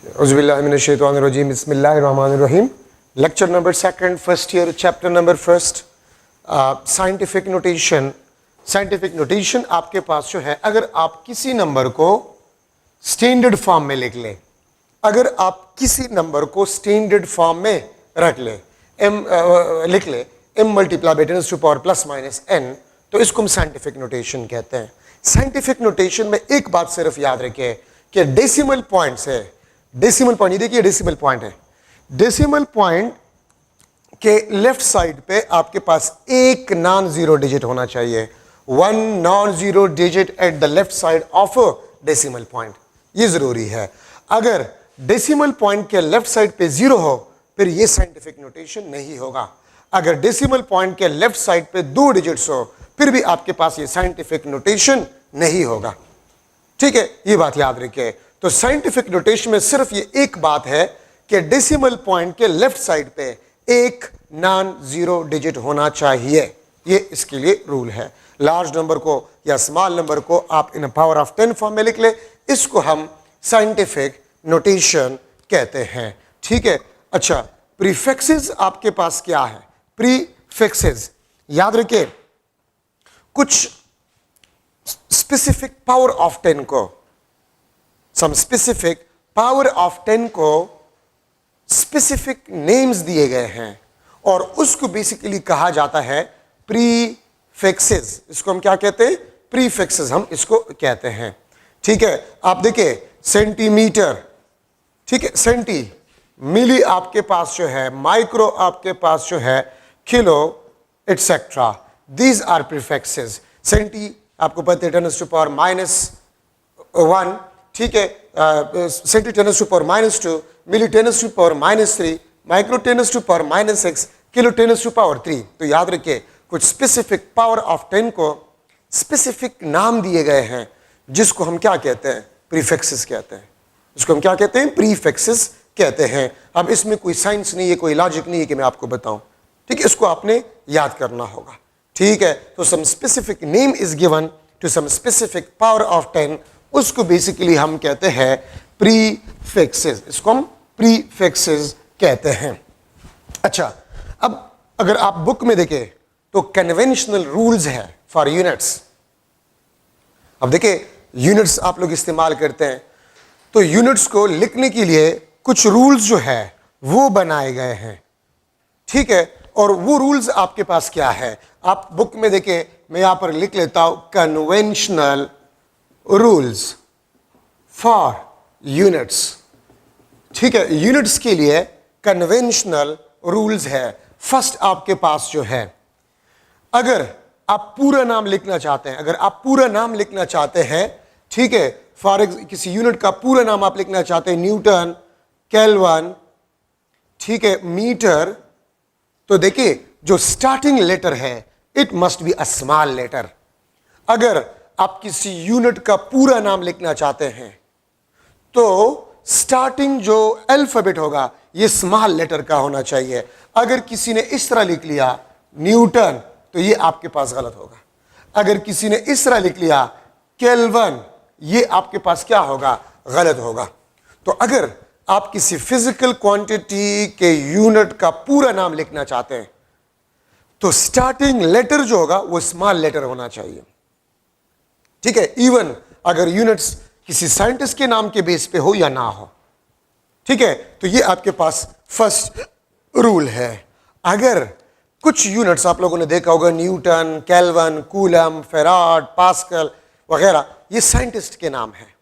औज़ुबिल्लाहिमिनश्शैतानिर्रजीम बिस्मिल्लाहिर्रहमानिर्रहीम। Lecture number second, first year, chapter number first, scientific notation. Scientific notation आपके पास जो है, अगर आप किसी नंबर को स्टैंडर्ड फॉर्म में लिख लें, अगर आप किसी नंबर को स्टैंडर्ड फॉर्म में रख लें, लिख लें m multiply by 10 to power plus minus n, तो इसको हम साइंटिफिक नोटेशन कहते हैं। साइंटिफिक नोटेशन में एक बात सिर्फ याद रखें कि डेसिमल पॉइंट है, डेसिमल पॉइंट, ये देखिए डेसिमल पॉइंट है, डेसिमल पॉइंट के लेफ्ट साइड पे आपके पास एक नॉन जीरो डिजिट होना चाहिए, one non zero digit at the left side of decimal point, ये जरूरी है। अगर डेसिमल पॉइंट के लेफ्ट साइड पे जीरो हो फिर ये साइंटिफिक नोटेशन नहीं होगा। अगर डेसिमल पॉइंट के लेफ्ट साइड पे दो डिजिट्स हो फिर भी आपके पास ये साइंटिफिक नोटेशन नहीं होगा। ठीक है, ये बात याद रखिए। तो साइंटिफिक नोटेशन में सिर्फ ये एक बात है कि डेसिमल पॉइंट के लेफ्ट साइड पे एक नॉन जीरो डिजिट होना चाहिए, ये इसके लिए रूल है। लार्ज नंबर को या स्मॉल नंबर को आप इन पावर ऑफ 10 फॉर्म में लिख ले, इसको हम साइंटिफिक नोटेशन कहते हैं। ठीक है, अच्छा, प्रीफिक्सेस आपके पास क्या है? प्रीफिक्सेस याद रखिए, कुछ स्पेसिफिक पावर ऑफ 10 को, सम स्पेसिफिक पावर ऑफ 10 को स्पेसिफिक नेम्स दिए गए हैं और उसको बेसिकली कहा जाता है प्रीफिक्सेस। इसको हम क्या कहते हैं? प्रीफिक्सेस हम इसको कहते हैं। ठीक है, आप देखिए सेंटीमीटर, ठीक है, सेंटी, मिली आपके पास जो है, माइक्रो आपके पास जो है, kilo, etcetera, these are prefixes. Centi आपको पता है 10 टू पावर -1, ठीक है, centi 10 to power -2, milli 10 to power -3, micro 10 to power -6, kilo 10 to power 3। तो याद रखिए कुछ स्पेसिफिक पावर ऑफ 10 को स्पेसिफिक नाम दिए गए हैं जिसको हम क्या कहते हैं? प्रीफिक्सेस कहते हैं। इसको हम क्या कहते हैं? प्रीफिक्सेस कहते हैं। अब इसमें कोई साइंस नहीं है, कोई लॉजिक नहीं है कि मैं आपको बताऊं। ठीक है, इसको आपने याद करना होगा। ठीक है, तो some specific name is given to some specific power of 10, उसको बेसिकली हम कहते हैं प्रीफिक्सेस। इसको हम प्रीफिक्सेस कहते हैं। अच्छा, अब अगर आप बुक में देखें तो कन्वेंशनल रूल्स है फॉर यूनिट्स। अब देखिए यूनिट्स आप लोग इस्तेमाल करते हैं, तो यूनिट्स को लिखने के लिए कुछ रूल्स जो है वो बनाए गए हैं। ठीक है, और वो रूल्स आपके पास क्या है? आप बुक में देखें, मैं यहां पर लिख लेता हूं कन्वेंशनल रूल्स फॉर यूनिट्स। ठीक है, यूनिट्स के लिए कन्वेंशनल रूल्स है। फर्स्ट आपके पास जो है, अगर आप पूरा नाम लिखना चाहते हैं, अगर आप पूरा नाम लिखना चाहते हैं, ठीक है, फॉर किसी यूनिट का पूरा नाम आप लिखना चाहते हैं, न्यूटन, केल्विन, ठीक है, मीटर, तो देखिए जो स्टार्टिंग लेटर है it must be a small letter. अगर आप किसी यूनिट का पूरा नाम लिखना चाहते हैं तो स्टार्टिंग जो अल्फाबेट होगा ये स्मॉल लेटर का होना चाहिए। अगर किसी ने इस तरह लिख लिया न्यूटन तो ये आपके पास गलत होगा। अगर किसी ने इस तरह लिख लिया केल्विन, ये आपके पास क्या होगा? गलत होगा। तो अगर आप किसी फिजिकल क्वांटिटी के यूनिट का पूरा नाम लिखना चाहते हैं तो स्टार्टिंग लेटर जो होगा वो स्मॉल लेटर होना चाहिए। ठीक है, इवन अगर यूनिट्स किसी साइंटिस्ट के नाम के बेस पे हो या ना हो। ठीक है, तो ये आपके पास फर्स्ट रूल है। अगर कुछ यूनिट्स आप लोगों ने देखा होगा, Newton, kelvin, coulomb, farad, pascal वगैरह, ये साइंटिस्ट के नाम है।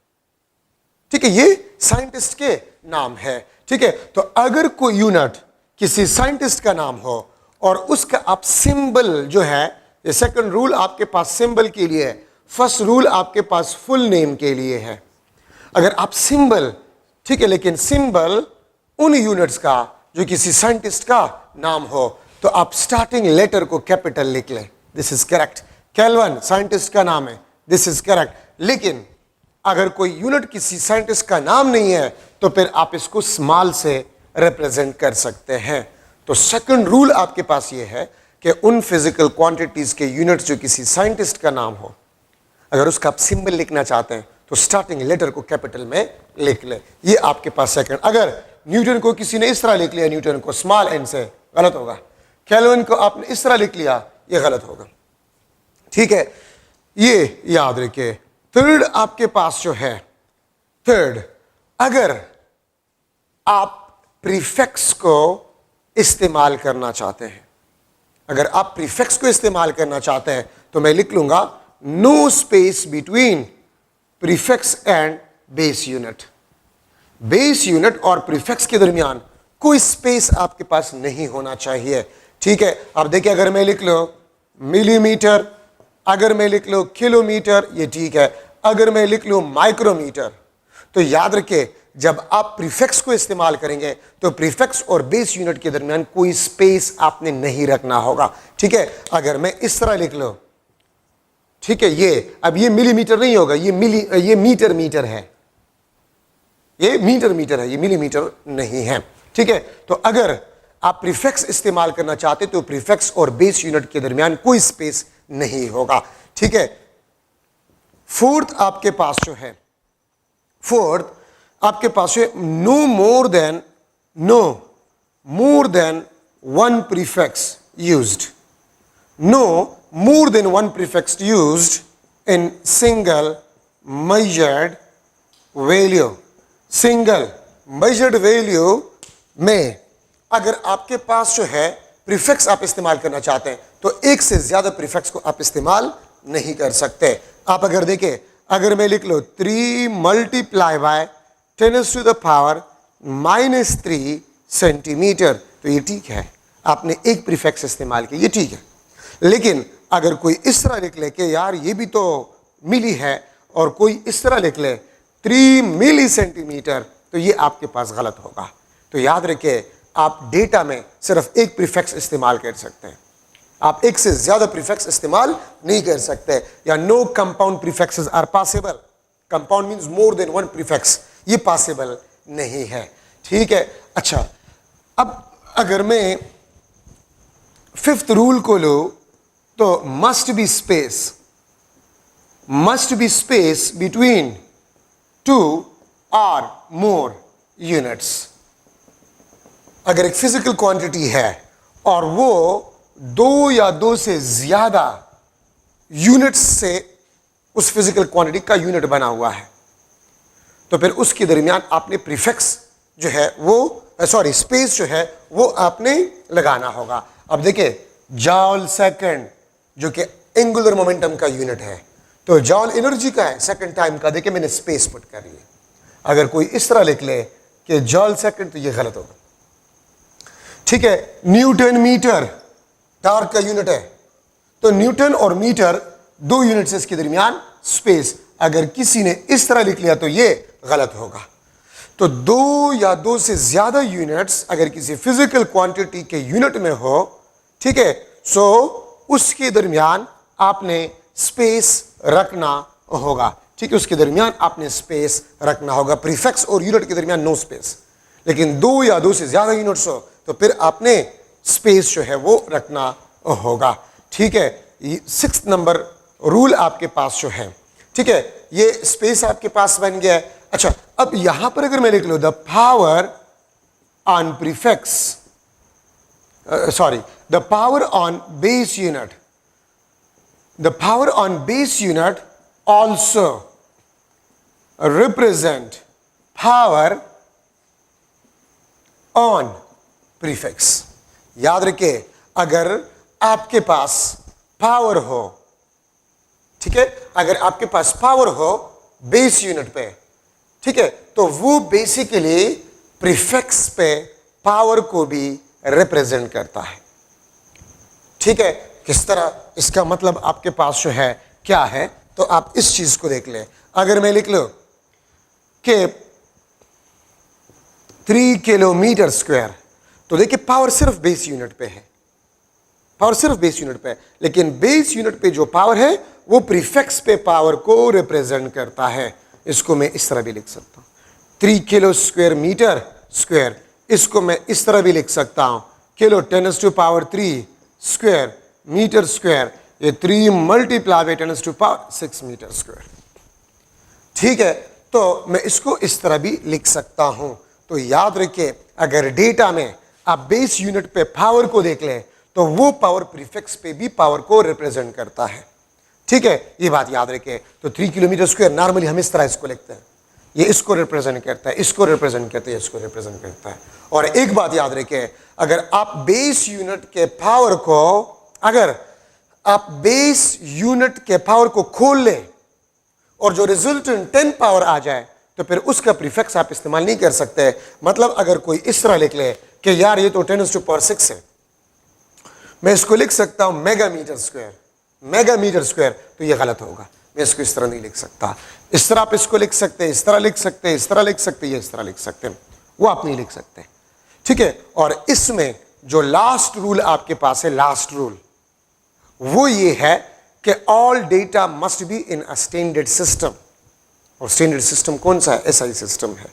ठीक है, ये साइंटिस्ट के नाम है। ठीक है, तो अगर कोई यूनिट किसी साइंटिस्ट का नाम हो और उसका आप सिंबल जो है, ये सेकंड रूल आपके पास सिंबल के लिए है, फर्स्ट रूल आपके पास फुल नेम के लिए है। अगर आप सिंबल, ठीक है, लेकिन सिंबल उन यूनिट्स का जो किसी साइंटिस्ट का नाम हो तो आप स्टार्टिंग लेटर को कैपिटल लिख लें, this is correct. Kelvin scientist का नाम है, दिस इज करेक्ट। लेकिन अगर कोई यूनिट किसी साइंटिस्ट का नाम नहीं है तो फिर आप इसको स्मॉल से रिप्रेजेंट कर सकते हैं। तो सेकंड रूल आपके पास ये है कि उन फिजिकल क्वांटिटीज के यूनिट्स जो किसी साइंटिस्ट का नाम हो, अगर उसका आप सिंबल लिखना चाहते हैं तो स्टार्टिंग लेटर को कैपिटल में लिख ले, ये आपके पास सेकंड। अगर न्यूटन को किसी ने इस तरह लिख लिया, न्यूटन को स्मॉल एन से, गलत होगा। केल्विन को आपने इस तरह लिख लिया, ये गलत होगा। ठीक है, ये याद रखिए। थर्ड आपके पास जो है, थर्ड, अगर आप प्रीफिक्स को इस्तेमाल करना चाहते हैं, अगर आप प्रीफिक्स को इस्तेमाल करना चाहते हैं तो मैं लिख लूंगा no space between prefix and base unit. Base unit और प्रीफिक्स के दरमियान कोई स्पेस आपके पास नहीं होना चाहिए। ठीक है, अब देखिए, अगर मैं लिख लो मिलीमीटर, अगर मैं लिख लो किलोमीटर, ये ठीक है। अगर मैं लिख लूं माइक्रोमीटर, तो याद रखिए जब आप प्रीफिक्स को इस्तेमाल करेंगे तो प्रीफिक्स और बेस यूनिट के दरमियान कोई स्पेस आपने नहीं रखना होगा। ठीक है, अगर मैं इस तरह लिख लो, ठीक है, ये मिलीमीटर नहीं होगा, ये मीटर है, ये मीटर है, ये मिलीमीटर नहीं है। ठीक है, तो अगर आप प्रीफिक्स इस्तेमाल करना चाहते तो प्रीफिक्स और बेस यूनिट के दरमियान कोई स्पेस नहीं होगा। ठीक है, फोर्थ आपके पास जो है, फोर्थ आपके पास है no more than one prefix used, no more than one prefix used in single measured value. Single measured value में अगर आपके पास जो है प्रीफिक्स आप इस्तेमाल करना चाहते हैं तो एक से ज्यादा प्रीफिक्स को आप इस्तेमाल नहीं कर सकते। आप अगर देखें, अगर मैं लिख लो 3 मल्टीप्लाई बाय 10⁻³ सेंटीमीटर, तो ये ठीक है, आपने एक प्रीफिक्स इस्तेमाल किया, ये ठीक है। लेकिन अगर कोई इस तरह लिख ले कि यार ये भी तो मिली है, और कोई इस तरह लिख ले 3 मिली सेंटीमीटर, तो ये आपके पास गलत होगा। तो याद रखिए, आप डेटा में सिर्फ एक प्रीफिक्स इस्तेमाल कर सकते हैं, आप एक से ज्यादा प्रीफिक्स इस्तेमाल नहीं कर सकते। या no compound prefixes are possible, compound means more than one prefix, ये पॉसिबल नहीं है। ठीक है, अच्छा, अब अगर मैं फिफ्थ रूल को लो तो मस्ट बी स्पेस बिटवीन 2 और मोर यूनिट्स। अगर एक फिजिकल क्वांटिटी है और वो 2 या 2 से ज्यादा यूनिट्स से उस फिजिकल क्वांटिटी का यूनिट बना हुआ है, तो फिर उसके दरमियान आपने प्रीफिक्स जो है वो स्पेस जो है वो आपने लगाना होगा। अब देखिए, जॉल सेकंड जो कि एंगुलर मोमेंटम का यूनिट है, तो जॉल एनर्जी का है, सेकंड टाइम का, देखिए मैंने स्पेस पुट कर लिया। अगर कोई इस तरह लिख ले कि जॉल सेकंड, तो ये गलत होगा। ठीक है, न्यूटन मीटर टार्क का यूनिट है, तो न्यूटन और मीटर 2 यूनिट्स इसके दरमियान स्पेस, अगर किसी ने इस तरह लिख लिया तो ये गलत होगा। तो 2 या 2 से ज्यादा यूनिट्स अगर किसी फिजिकल क्वांटिटी के यूनिट में हो, ठीक है, सो उसके दरमियान आपने स्पेस रखना होगा। ठीक है, उसके दरमियान आपने स्पेस रखना होगा। प्रीफिक्स और यूनिट के दरमियान नो स्पेस, लेकिन 2 या 2 से ज्यादा यूनिट्स हो तो फिर आपने स्पेस जो है वो रखना होगा। ठीक है, 6th नंबर रूल आपके पास जो है, ठीक है, ये स्पेस आपके पास बन गया है। अच्छा, अब यहां पर अगर मैं लिख लो the power on prefix, the power on base unit, the power on base unit also represent power on prefix. याद रखिए, अगर आपके पास पावर हो, ठीक है, अगर आपके पास पावर हो बेस यूनिट पे, ठीक है, तो वो बेसिकली प्रीफिक्स पे पावर को भी रिप्रेजेंट करता है। ठीक है, किस तरह, इसका मतलब आपके पास जो है क्या है, तो आप इस चीज को देख ले। अगर मैं लिख लो कि 3 किलोमीटर स्क्वायर, तो देखिए पावर सिर्फ बेस यूनिट पे है, पावर सिर्फ बेस यूनिट पे है, लेकिन बेस यूनिट पे जो पावर है वो प्रीफिक्स पे पावर को रिप्रेजेंट करता है। इसको मैं इस तरह भी liख सकता हूं, 3 किलो स्क्वायर मीटर स्क्वायर, इसको मैं इस तरह भी लिख सकता हूं, किलो 10⁻³ स्क्वायर मीटर स्क्वायर, ये 3 × 10⁻⁶ मीटर स्क्वायर। ठीक है, तो मैं इसको इस तरह भी लिख सकता हूं। तो याद रखिए, अगर डेटा में आप बेस यूनिट पे पावर को देख लें तो वो पावर प्रीफिक्स पे भी पावर को रिप्रेजेंट करता है। ठीक है, ये बात याद रखिए। तो 3 किलोमीटर स्क्वायर नॉर्मली हम इस तरह इसको लिखते हैं, ये इसको रिप्रेजेंट करता है, इसको रिप्रेजेंट करता है, इसको रिप्रेजेंट करता है। और एक बात याद रखिए, अगर आप बेस यूनिट के पावर को, अगर आप बेस यूनिट के पावर को खोल लें और जो रिजल्टेंट 10 पावर आ जाए तो फिर उसका प्रीफिक्स आप इस्तेमाल नहीं कर सकते। मतलब अगर कोई इस तरह लिख ले कि यार ये तो 10⁻⁶ है, मैं इसको लिख सकता हूं मेगामीटर स्क्वायर, मेगामीटर स्क्वायर, तो ये गलत होगा। मैं इसको इस तरह नहीं लिख सकता। इस तरह आप इसको लिख सकते हैं, इस तरह लिख सकते हैं, इस तरह लिख सकते हैं, इस तरह लिख सकते हैं, वो आप नहीं लिख सकते। ठीक है, और इसमें जो लास्ट रूल आपके पास है, लास्ट रूल वो ये है कि all data must be in a standard system. और स्टैंडर्ड सिस्टम कौन सा है? एसआई सिस्टम है।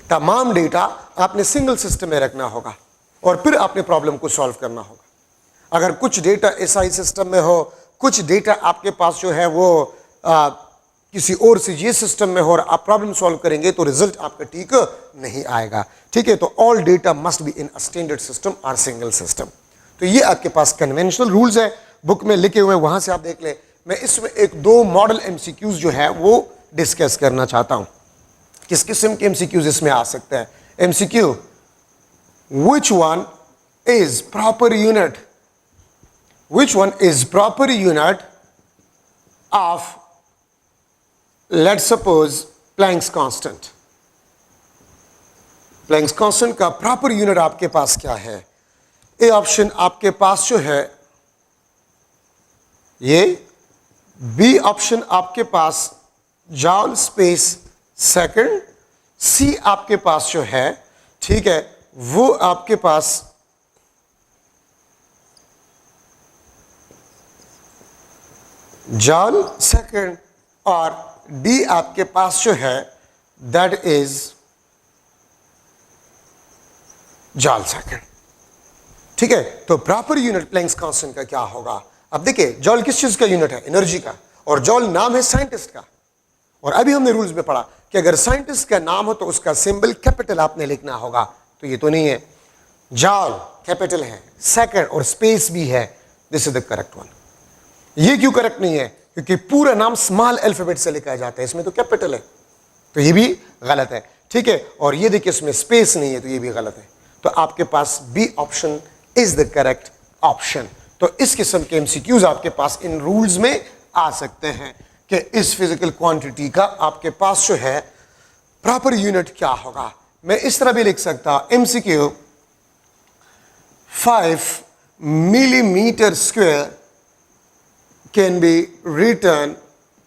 तमाम डेटा आपने सिंगल सिस्टम में रखना होगा और फिर आपने प्रॉब्लम को सॉल्व करना होगा। अगर कुछ डेटा एसआई सिस्टम में हो, कुछ डेटा आपके पास जो है वो किसी और से ये सिस्टम में हो और आप प्रॉब्लम सॉल्व करेंगे तो रिजल्ट आपका ठीक नहीं आएगा। ठीक है, तो all data must be in a standard system और सिंगल सिस्टम। तो ये आपके पास कन्वेंशनल रूल्स है, बुक में लिखे हुए, वहां से आप देख लें। मैं इसमें 1-2 मॉडल एमसीक्यूज जो है वो डिस्कस करना चाहता हूं। किस किस्म के एमसीक्यूज इसमें आ सकते हैं? MCQ, which one is proper unit, which one is proper unit of, let's suppose, Planck's constant। Planck's constant का प्रॉपर यूनिट आपके पास क्या है? ए ऑप्शन आपके पास जो है ये, बी ऑप्शन आपके पास जॉल स्पेस सेकंड, सी आपके पास जो है, ठीक है, वो आपके पास जॉल सेकंड, और डी आपके पास जो है दैट इज जॉल सेकंड। ठीक है, तो प्रॉपर यूनिट प्लैंक्स कांस्टेंट का क्या होगा? अब देखिए, जॉल किस चीज का यूनिट है? एनर्जी का। और जॉल नाम है साइंटिस्ट का। और अभी हमने रूल्स में पढ़ा कि अगर साइंटिस्ट का नाम हो तो उसका सिंबल कैपिटल आपने लिखना होगा। तो ये तो नहीं है, जॉल कैपिटल है, सेकंड और स्पेस भी है, this is the correct one. ये क्यों करेक्ट नहीं है? क्योंकि पूरा नाम स्मॉल अल्फाबेट से लिखा जाता है, इसमें तो कैपिटल है, तो ये भी गलत है। ठीक है, और ये देखिए इसमें स्पेस नहीं है, तो ये भी गलत है। तो आपके पास B option is the correct option. तो इस किस्म के एमसीक्यूज आपके पास इन रूल्स में आ सकते हैं कि इस फिजिकल क्वांटिटी का आपके पास जो है प्रॉपर यूनिट क्या होगा। मैं इस तरह भी लिख सकता, MCQ 5 millimetre square can be written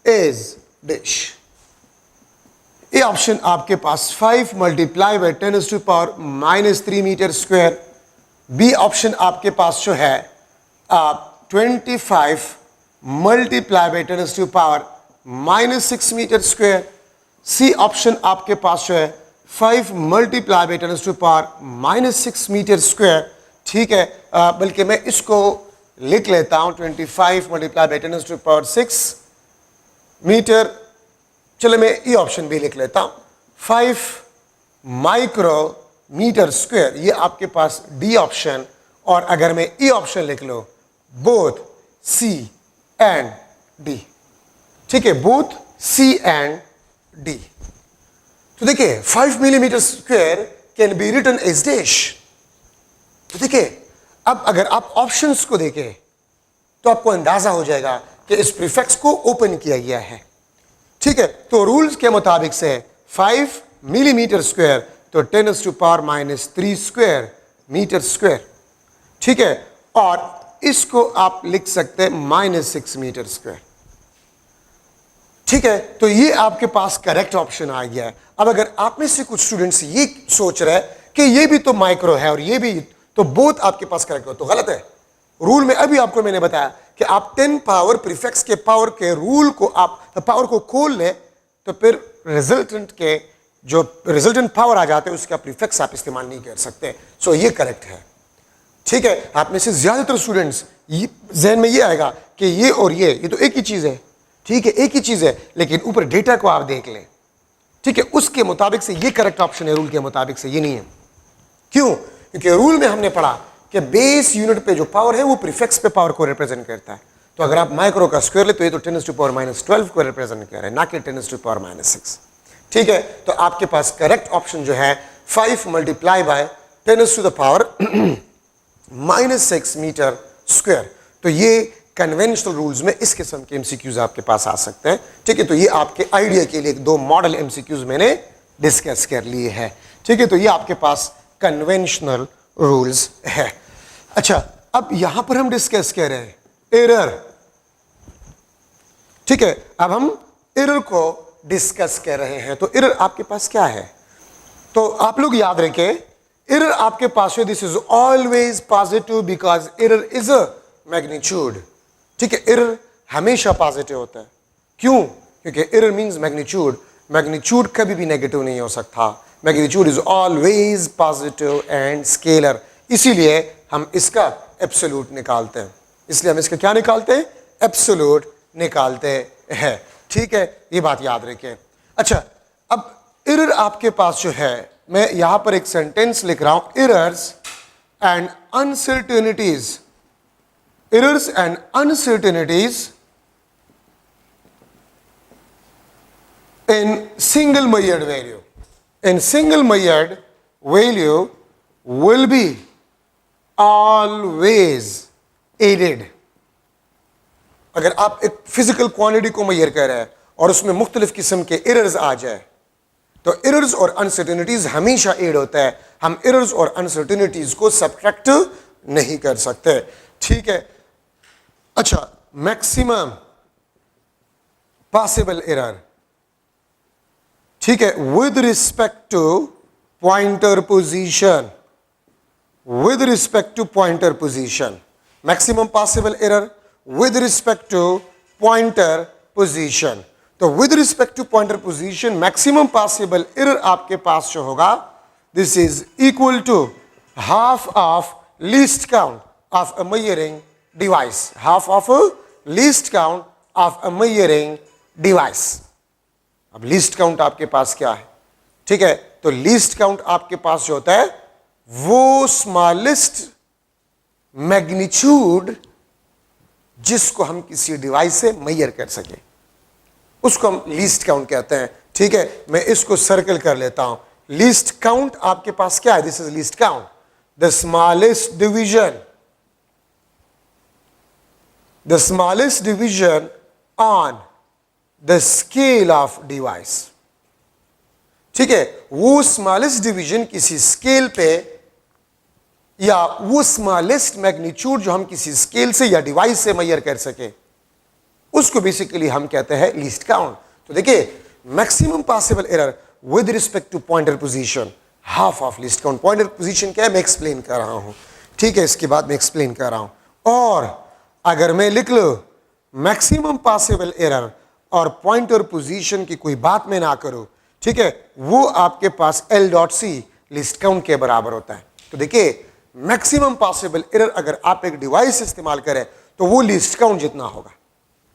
as dash। ये ऑप्शन आपके पास 5 multiply by 10⁻³ metre square. B option आपके पास जो है 25 multiply by 10⁻⁻6 metre square. C option आपके पास जो है 5 मल्टीप्लाई बाई 10⁻⁻6 मीटर स्क्वायर। ठीक है, बल्कि मैं इसको लिख लेता हूं 25 मल्टीप्लाई बाई 10⁻6 मीटर। चलो मैं ये ऑप्शन भी लिख लेता हूं 5 माइक्रोमीटर स्क्वायर, ये आपके पास डी ऑप्शन। और अगर मैं ई ऑप्शन लिख लो, बोथ सी एंड डी। ठीक है, बोथ सी एंड डी। तो देखिए 5 millimetre square can be written as dash. तो देखिए, अब अगर आप ऑप्शंस को देखें तो आपको अंदाजा हो जाएगा कि इस प्रीफिक्स को ओपन किया गया है। ठीक है, तो रूल्स के मुताबिक से 5 मिलीमीटर स्क्वायर तो 10⁻³ स्क्वायर मीटर स्क्वायर। ठीक है, और इसको आप लिख सकते हैं -6 मीटर स्क्वायर। ठीक है, तो ये आपके पास करेक्ट ऑप्शन आ गया है। अब अगर आप में से कुछ स्टूडेंट्स ये सोच रहे हैं कि ये भी तो माइक्रो है और ये भी, तो बोथ आपके पास करेक्ट हो, तो गलत है। रूल में अभी आपको मैंने बताया कि आप 10 पावर प्रीफिक्स के पावर के रूल को आप पावर को खोल ले तो फिर रिजल्टेंट के जो रिजल्टेंट पावर आ जाते हैं उसका प्रीफिक्स आप इस्तेमाल नहीं कर सकते। सो ये करेक्ट है। ठीक है, आप में से ज्यादातर स्टूडेंट्स जहन में ये आएगा कि ये और ये तो एक ही चीज है। ठीक है, एक ही चीज है, लेकिन ऊपर डेटा को आप देख लें ठीक है, उसके मुताबिक से ये करेक्ट ऑप्शन है, रूल के मुताबिक से ये नहीं है। क्यों? क्योंकि रूल में हमने पढ़ा कि बेस यूनिट पे जो पावर है वो प्रीफिक्स पे पावर को रिप्रेजेंट करता है। तो अगर आप माइक्रो का स्क्वायर ले तो ये तो 10⁻12 को रिप्रेजेंट कर रहा है, ना कि 10⁻6। ठीक है, तो आपके पास करेक्ट ऑप्शन जो है 5 मल्टीप्लाई बाय 10⁻⁻6 मीटर स्क्वायर। तो ये कन्वेंशनल रूल्स में इस किस्म के एमसीक्यूज आपके पास आ सकते हैं। ठीक है, तो ये आपके आइडिया के लिए 2 मॉडल एमसीक्यूज मैंने डिस्कस कर लिए हैं। ठीक है, तो ये आपके पास कन्वेंशनल रूल्स है। अच्छा, अब यहां पर हम डिस्कस कर रहे हैं एरर। ठीक है, अब हम एरर को डिस्कस कर रहे हैं। तो एरर आपके पास क्या है? तो आप लोग याद रखें, एरर आपके पास है this is always positive because error is a magnitude. ठीक है, एरर हमेशा पॉजिटिव होता है। क्यों? क्योंकि एरर मींस मैग्नीट्यूड। मैग्नीट्यूड कभी भी नेगेटिव नहीं हो सकता। Magnitude is always positive and scalar. इसीलिए हम इसका एब्सोल्यूट निकालते हैं। इसलिए हम इसका क्या निकालते हैं? एब्सोल्यूट निकालते हैं। ठीक है, ये बात याद रखें। अच्छा, अब एरर आपके पास जो है, मैं यहां पर एक सेंटेंस लिख रहा हूं, errors and uncertainties, errors and uncertainties in single measured value. In single measured value will be always aided. अगर आप एक फिजिकल क्वांटिटी को मेजर कर रहे हैं और उसमें मुख्तलिफ किस्म के एरर्स आ जाए तो एरर्स और अनसर्टेनिटीज हमेशा एड होता है। हम एरर्स और अनसर्टेनिटीज को सब्ट्रैक्ट नहीं कर सकते। ठीक है, अच्छा, मैक्सिमम पॉसिबल एरर, ठीक है, with respect to pointer position, with respect to pointer position, maximum possible error with respect to pointer position. तो with respect to pointer position maximum possible error आपके पास जो होगा, this is equal to half of least count of a measuring device, half of least count of a measuring device. अब least count आपके पास क्या है? ठीक है, तो लीस्ट काउंट आपके पास जो होता है वो स्मॉलेस्ट मैग्नीट्यूड जिसको हम किसी डिवाइस से मेजर कर सके उसको हम लीस्ट काउंट कहते हैं। ठीक है, मैं इसको सर्कल कर लेता हूं। लीस्ट काउंट आपके पास क्या है? This is least count, the smallest division, the smallest division on the scale of device. ठीक है, वो स्मॉलेस्ट डिवीजन किसी स्केल पे या वो स्मॉलेस्ट मैग्नीट्यूड जो हम किसी स्केल से या डिवाइस से मेजर कर सके उसको बेसिकली हम कहते हैं लीस्ट काउंट। तो देखिए, maximum possible error with respect to pointer position, half of least count. Pointer position क्या है मैं एक्सप्लेन कर रहा हूं। ठीक है, इसके बाद मैं एक्सप्लेन कर रहा हूं। और अगर मैं लिख लो मैक्सिमम पॉसिबल एरर और पॉइंटर पोजीशन की कोई बात मैं ना करूं, ठीक है, वो आपके पास L.C लिस्ट काउंट के बराबर होता है। तो देखिए, मैक्सिमम पॉसिबल एरर अगर आप एक डिवाइस इस्तेमाल करें तो वो लिस्ट काउंट जितना होगा।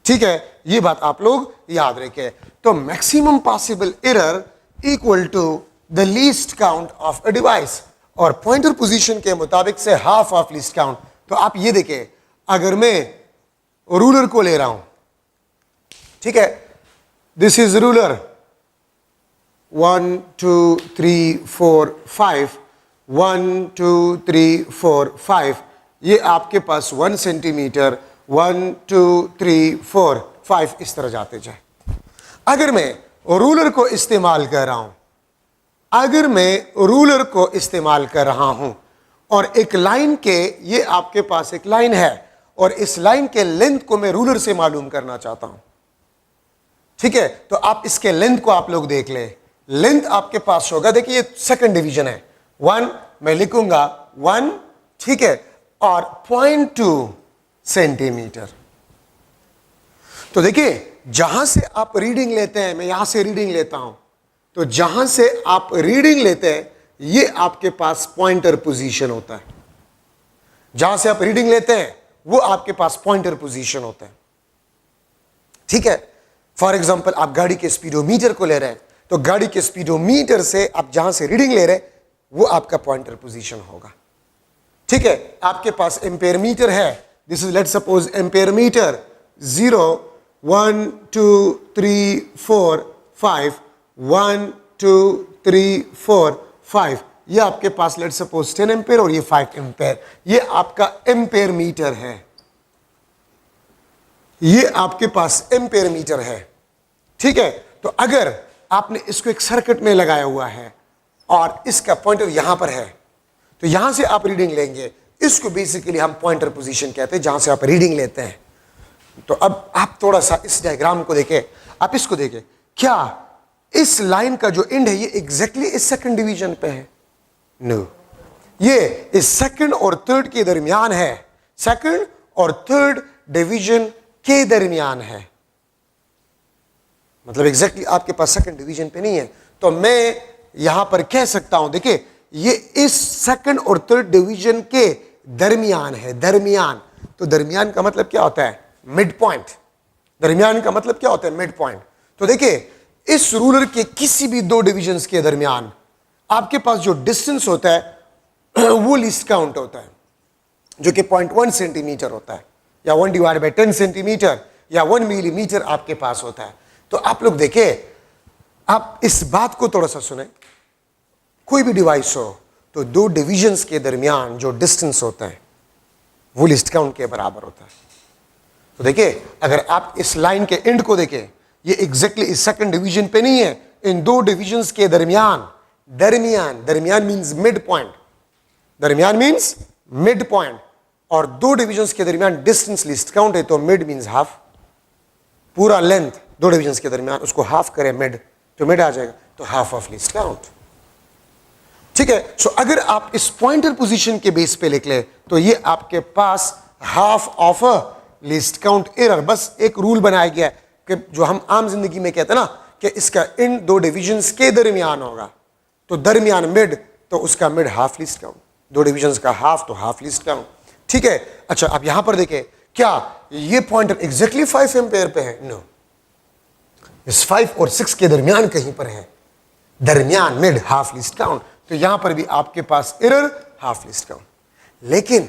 ठीक है, ये बात आप लोग याद रखें। तो maximum possible error equal to the least count of a device और पॉइंटर पोजीशन के मुताबिक से हाफ ऑफ लीस्ट काउंट। तो आप ये देखें, अगर मैं रूलर को ले रहा हूं, ठीक है, दिस इज रूलर 1 2 3 4 5, 1 2 3 4 5, ये आपके पास 1 सेंटीमीटर 1 2 3 4 5 इस तरह जाते जाए। अगर मैं रूलर को इस्तेमाल कर रहा हूं, अगर मैं रूलर को इस्तेमाल कर रहा हूं और एक लाइन के, ये आपके पास एक लाइन है और इस लाइन के लेंथ को मैं रूलर से मालूम करना चाहता हूं। ठीक है, तो आप इसके लेंथ को आप लोग देख ले। लेंथ आपके पास होगा, देखिए ये सेकंड डिवीजन है 1, मैं लिखूंगा 1, ठीक है, और 0.2 सेंटीमीटर। तो देखिए, जहां से आप रीडिंग लेते हैं, मैं यहां से रीडिंग लेता हूं, तो जहां से आप रीडिंग लेते हैं ये आपके पास पॉइंटर पोजीशन होता है। जहां से आप रीडिंग लेते हैं वो आपके पास पॉइंटर पोजीशन होता है। ठीक है, फॉर एग्जाम्पल आप गाड़ी के स्पीडोमीटर को ले रहे हैं, तो गाड़ी के स्पीडोमीटर से आप जहां से रीडिंग ले रहे वो आपका पॉइंटर पोजीशन होगा। ठीक है, आपके पास एम्पेयर मीटर है, this is let's suppose ampere metre 0 1 2 3 4 5 1 2 3 4 5, ये आपके पास लेट्स सपोज 10 एम्पेयर और ये 5 एम्पेयर, ये आपका एम्पेयर मीटर है, ये आपके पास एम्पेयर मीटर है। ठीक है, तो अगर आपने इसको एक सर्किट में लगाया हुआ है और इसका पॉइंटर यहां पर है, तो यहां से आप रीडिंग लेंगे, इसको बेसिकली हम पॉइंटर पोजीशन कहते हैं, जहां से आप रीडिंग लेते हैं। तो अब आप थोड़ा सा इस डायग्राम को देखें, आप इसको देखें, क्या इस लाइन का जो एंड है ये एग्जैक्टली इस सेकंड डिवीजन पे है? नो, ये इस सेकंड और थर्ड के दरमियान है, सेकंड और थर्ड डिवीजन के दरमियान है, मतलब एग्जैक्टली आपके पास सेकंड डिवीजन पे नहीं है। तो मैं यहां पर कह सकता हूं, देखिए ये इस सेकंड और थर्ड डिवीजन के दरमियान है, दरमियान। तो दरमियान का मतलब क्या होता है? Mid point. दरमियान का मतलब क्या होता है? Mid point. तो देखिए इस रूलर के किसी भी दो डिविजन्स के दरमियान आपके पास जो डिस्टेंस होता है वो लीस्ट काउंट होता है, जो कि 0.1 सेंटीमीटर होता है, या 1/10 सेंटीमीटर, या 1 मिलीमीटर आपके पास होता है। तो आप लोग देखें, आप इस बात को थोड़ा सा सुने, कोई भी डिवाइस हो तो दो डिविजन्स के दरमियान जो डिस्टेंस होता है वो लीस्ट काउंट के बराबर होता है। तो देखिए अगर आप इस लाइन के एंड को देखें, ये एग्जैक्टली इस सेकंड डिवीजन पे नहीं है, इन दो डिविजन्स के दरमियान, दरमियान, दरमियान मींस मिड पॉइंट, दरमियान मींस मिड पॉइंट, और दो डिविजन्स के दरमियान डिस्टेंस लीस्ट काउंट है, तो मिड मींस हाफ, पूरा लेंथ दो डिविजन्स के दरमियान उसको हाफ करें मिड, तो मिड आ जाएगा, तो हाफ ऑफ लीस्ट काउंट। ठीक है, सो अगर आप इस पॉइंटर पोजीशन के बेस पे लिख ले तो ये आपके पास half of a least count error. बस एक रूल बनाया गया है कि जो हम आम जिंदगी में कहते हैं ना कि इसका इन दो डिविजन्स के दरमियान होगा, तो दरमियान मिड, तो उसका मिड हाफ लीस्ट काउंट, दो डिविजन्स का हाफ तो हाफ लीस्ट काउंट। ठीक है, अच्छा अब यहां पर देखें, क्या ये पॉइंटर एग्जैक्टली 5 एम्पेयर पे है? नो, इस 5 और 6 के दरमियान कहीं पर है, दरमियान मिड हाफ लीस्ट काउंट, तो यहां पर भी आपके पास एरर हाफ लीस्ट काउंट। लेकिन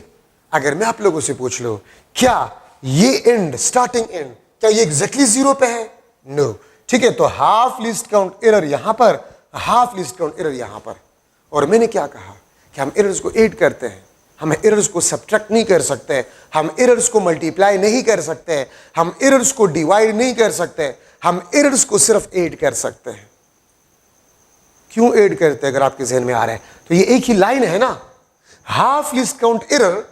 अगर मैं आप लोगों से पूछ लूं, क्या ये एंड, स्टार्टिंग एंड, क्या ये एग्जैक्टली 0 पे है? नो। ठीक है, तो हाफ लीस्ट काउंट एरर यहां पर, हाफ लीस्ट काउंट एरर यहां पर। और मैंने क्या कहा कि हम एरर्स को ऐड करते हैं, हम एरर्स को सब्ट्रैक्ट नहीं कर सकते, हम एरर्स को मल्टीप्लाई नहीं कर सकते, हम एरर्स को डिवाइड नहीं कर सकते, हम एरर्स को सिर्फ ऐड कर सकते हैं। क्यों ऐड करते हैं? अगर आपके जहन में आ रहा है तो ये एक ही लाइन है ना, हाफ लीस्ट काउंट एरर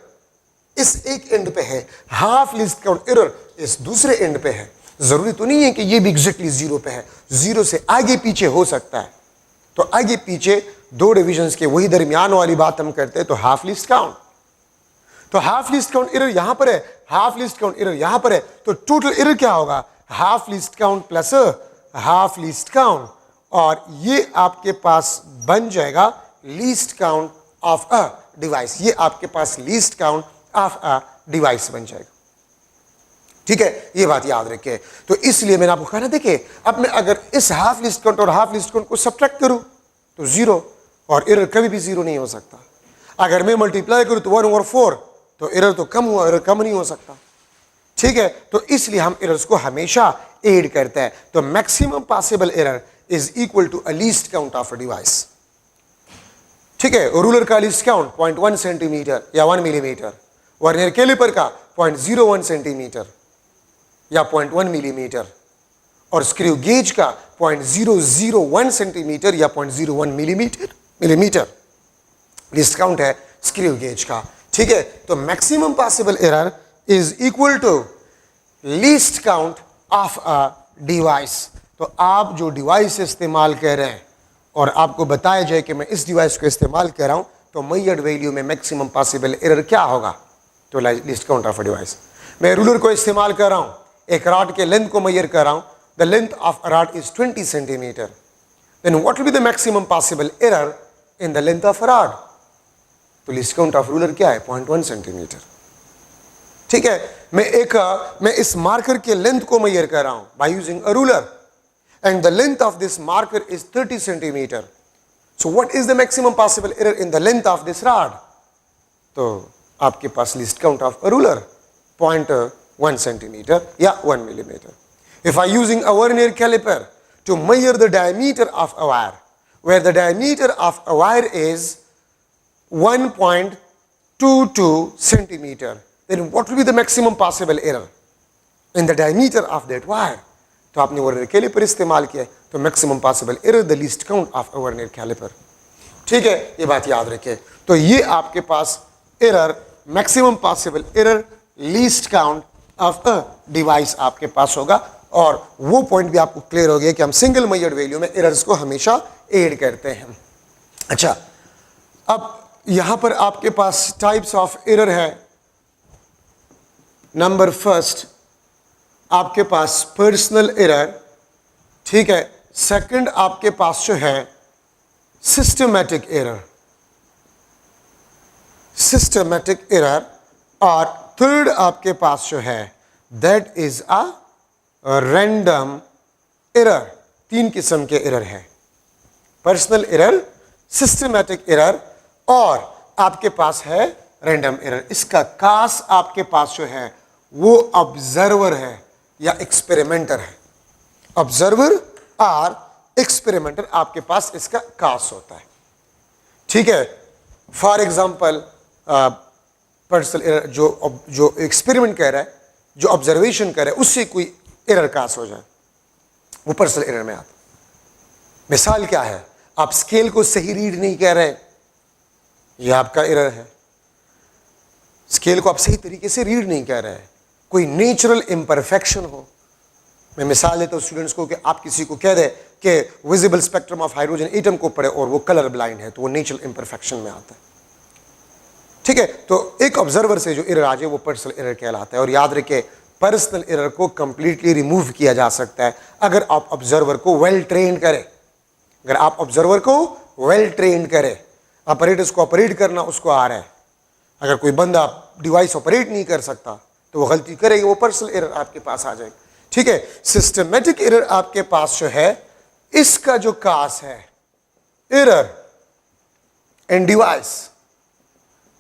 इस एक एंड पे है, हाफ लीस्ट काउंट एरर इस दूसरे एंड पे है। जरूरी तो नहीं है कि ये भी एग्जैक्टली 0 पे है, 0 से आगे पीछे हो सकता है। तो आगे पीछे दो डिविजन्स के वही दरमियान वाली बात हम करते हैं, तो हाफ लीस्ट काउंट, तो हाफ लीस्ट काउंट एरर यहां पर है, हाफ लीस्ट काउंट एरर यहां पर है, तो टोटल एरर क्या होगा? Half least count plus half least count, और ये आपके पास बन जाएगा least count of a device. ये आपके पास least count of a device बन जाएगा। ठीक है, ये बात याद रखिए। तो इसलिए मैंने आपको कहा ना, देखिए अब मैं अगर इस हाफ लिस्ट काउंट और हाफ लिस्ट काउंट को सब्ट्रैक्ट करूं तो 0, और एरर कभी भी 0 नहीं हो सकता। अगर मैं मल्टीप्लाई करूं तो 1/4, तो एरर तो कम हुआ, एरर कम नहीं हो सकता। ठीक है, तो इसलिए हम एरर्स को हमेशा ऐड करते हैं। तो maximum possible error is equal to a least count of a device. ठीक है, रूलर का लीस्ट काउंट 0.1 सेंटीमीटर या 1 मिलीमीटर, वर्नियर कैलिपर का 0.01 सेंटीमीटर या 0.1 मिलीमीटर, और स्क्रू गेज का 0.001 सेंटीमीटर या 0.01 मिलीमीटर लीस्ट काउंट है स्क्रू गेज का। ठीक है, तो maximum possible error is equal to least count of a device. तो आप जो डिवाइस इस्तेमाल कर रहे हैं और आपको बताया जाए कि मैं इस डिवाइस को इस्तेमाल कर रहा हूं, तो मेजर्ड वैल्यू में मैक्सिमम पॉसिबल एरर क्या होगा? तो least count of a device. मैं रूलर को इस्तेमाल कर रहा हूं, एक रॉड के लेंथ को मेजर कर रहा हूं, the length of a rod is 20 centimetre, then what will be the maximum possible error in the length of a rod? तो लिस्ट काउंट ऑफ रूलर क्या है? 0.1 सेंटीमीटर। ठीक है, मैं इस मार्कर के लेंथ को मेजर कर रहा हूं by using a ruler, and the length of this marker is 30 centimeter. So what is the maximum possible error in the length of this rod? तो आपके पास least count of a ruler 0.1 centimeter या 1 millimeter. If I using a vernier caliper to measure the diameter of a wire, where the diameter of a wire is 1.22 centimeter, then what will be the maximum possible error in the diameter of that wire? तो आपने vernier caliper इस्तेमाल किया तो maximum possible error the least count of a vernier caliper. ठीक है, ये बात याद रखें. तो ये आपके पास error, maximum possible error, least count of a device आपके पास होगा. और वो पॉइंट भी आपको क्लियर हो गया कि हम सिंगल मेजर्ड वैल्यू में एरर्स को हमेशा ऐड करते हैं. अच्छा, अब यहां पर आपके पास टाइप्स ऑफ एरर है. नंबर फर्स्ट आपके पास पर्सनल एरर. ठीक है, सेकंड आपके पास जो है सिस्टमैटिक एरर, सिस्टमैटिक एरर. और थर्ड आपके पास जो है that is a random error. तीन किस्म के एरर है, पर्सनल एरर, सिस्टमैटिक एरर और आपके पास है रैंडम एरर. इसका कास आपके पास जो है वो ऑब्जर्वर है या एक्सपेरिमेंटर है. ऑब्जर्वर और एक्सपेरिमेंटर आपके पास इसका कास होता है. ठीक है, फॉर एग्जांपल पर्सनल एरर जो एक्सपेरिमेंट कर रहा है, जो ऑब्जर्वेशन कर रहा है, उससे कोई एरर कास हो जाए, वो पर्सनल एरर में आता है. मिसाल क्या है, आप स्केल को सही रीड नहीं कर रहे, ये आपका एरर है. स्केल को आप सही तरीके से रीड नहीं कर रहे हैं, कोई नेचुरल इम्परफेक्शन हो. मैं मिसाल देता हूं स्टूडेंट्स को कि आप किसी को कह दें कि visible spectrum of hydrogen atom को पढ़े और वो कलर ब्लाइंड है, तो वो नेचुरल इम्परफेक्शन में आता है. ठीक है, तो एक ऑब्जर्वर से जो एरर आ जाए वो पर्सनल एरर कहलाता है. और याद रखें, पर्सनल एरर को कंप्लीटली रिमूव किया जा सकता है अगर आप ऑब्जर्वर को वेल ट्रेन करें. अगर आप ऑब्जर्वर को वेल ट्रेन करें, ऑपरेटर्स को ऑपरेट करना उसको आ रहा है. अगर कोई बंदा डिवाइस ऑपरेट नहीं कर सकता तो वो गलती करेगा, वो पर्सनल एरर आपके पास आ जाएगी. ठीक है, सिस्टमैटिक एरर आपके पास जो है, इसका जो कास है error in device,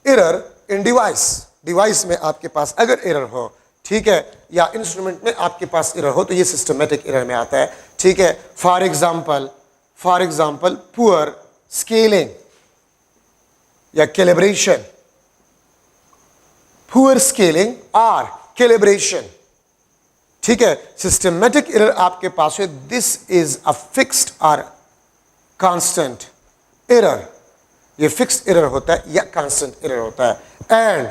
error in device, device में आपके पास अगर एरर हो, ठीक है, या इंस्ट्रूमेंट में आपके पास एरर हो, तो ये सिस्टमैटिक एरर में आता है. ठीक है, फॉर एग्जांपल पुअर स्केलिंग या कैलिब्रेशन, पुअर स्केलिंग और कैलिब्रेशन. ठीक है, सिस्टमैटिक एरर आपके पास है, दिस इज अ फिक्स्ड और कांस्टेंट एरर. ये फिक्स्ड एरर होता है या कांस्टेंट एरर होता है. And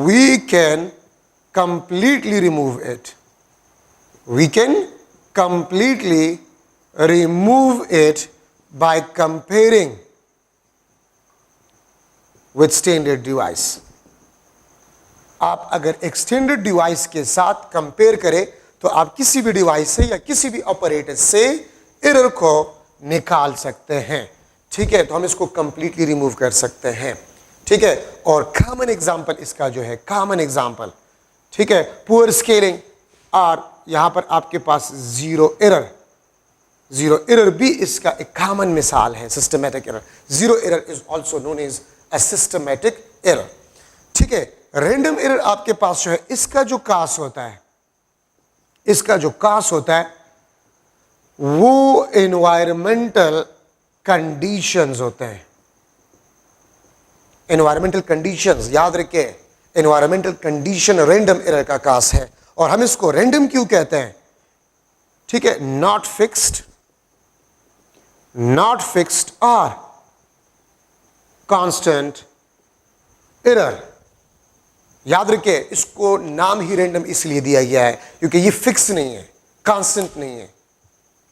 we can completely remove it, we can completely remove it by comparing with standard device. आप अगर एक्सटेंडेड डिवाइस के साथ कंपेयर करें तो आप किसी भी डिवाइस से या किसी भी ऑपरेटर से एरर को निकाल सकते हैं. ठीक है, तो हम इसको कंप्लीटली रिमूव कर सकते हैं. ठीक है, और कॉमन एग्जांपल इसका जो है, कॉमन एग्जांपल, ठीक है, पुअर स्केलिंग और यहां पर आपके पास जीरो एरर. जीरो एरर भी इसका एक कॉमन मिसाल है, systematic error. Zero error is also known as a systematic error. ठीक है, रैंडम एरर आपके पास जो है, इसका जो कास होता है, इसका जो कास होता है वो एनवायरमेंटल कंडीशंस होते हैं. एनवायरमेंटल कंडीशंस याद रखें, एनवायरमेंटल कंडीशन रैंडम एरर का कास है. और हम इसको रैंडम क्यों कहते हैं? ठीक है, नॉट फिक्स्ड और कांस्टेंट एरर. याद रखिए, इसको नाम ही रैंडम इसलिए दिया गया है क्योंकि ये फिक्स नहीं है, कांस्टेंट नहीं है.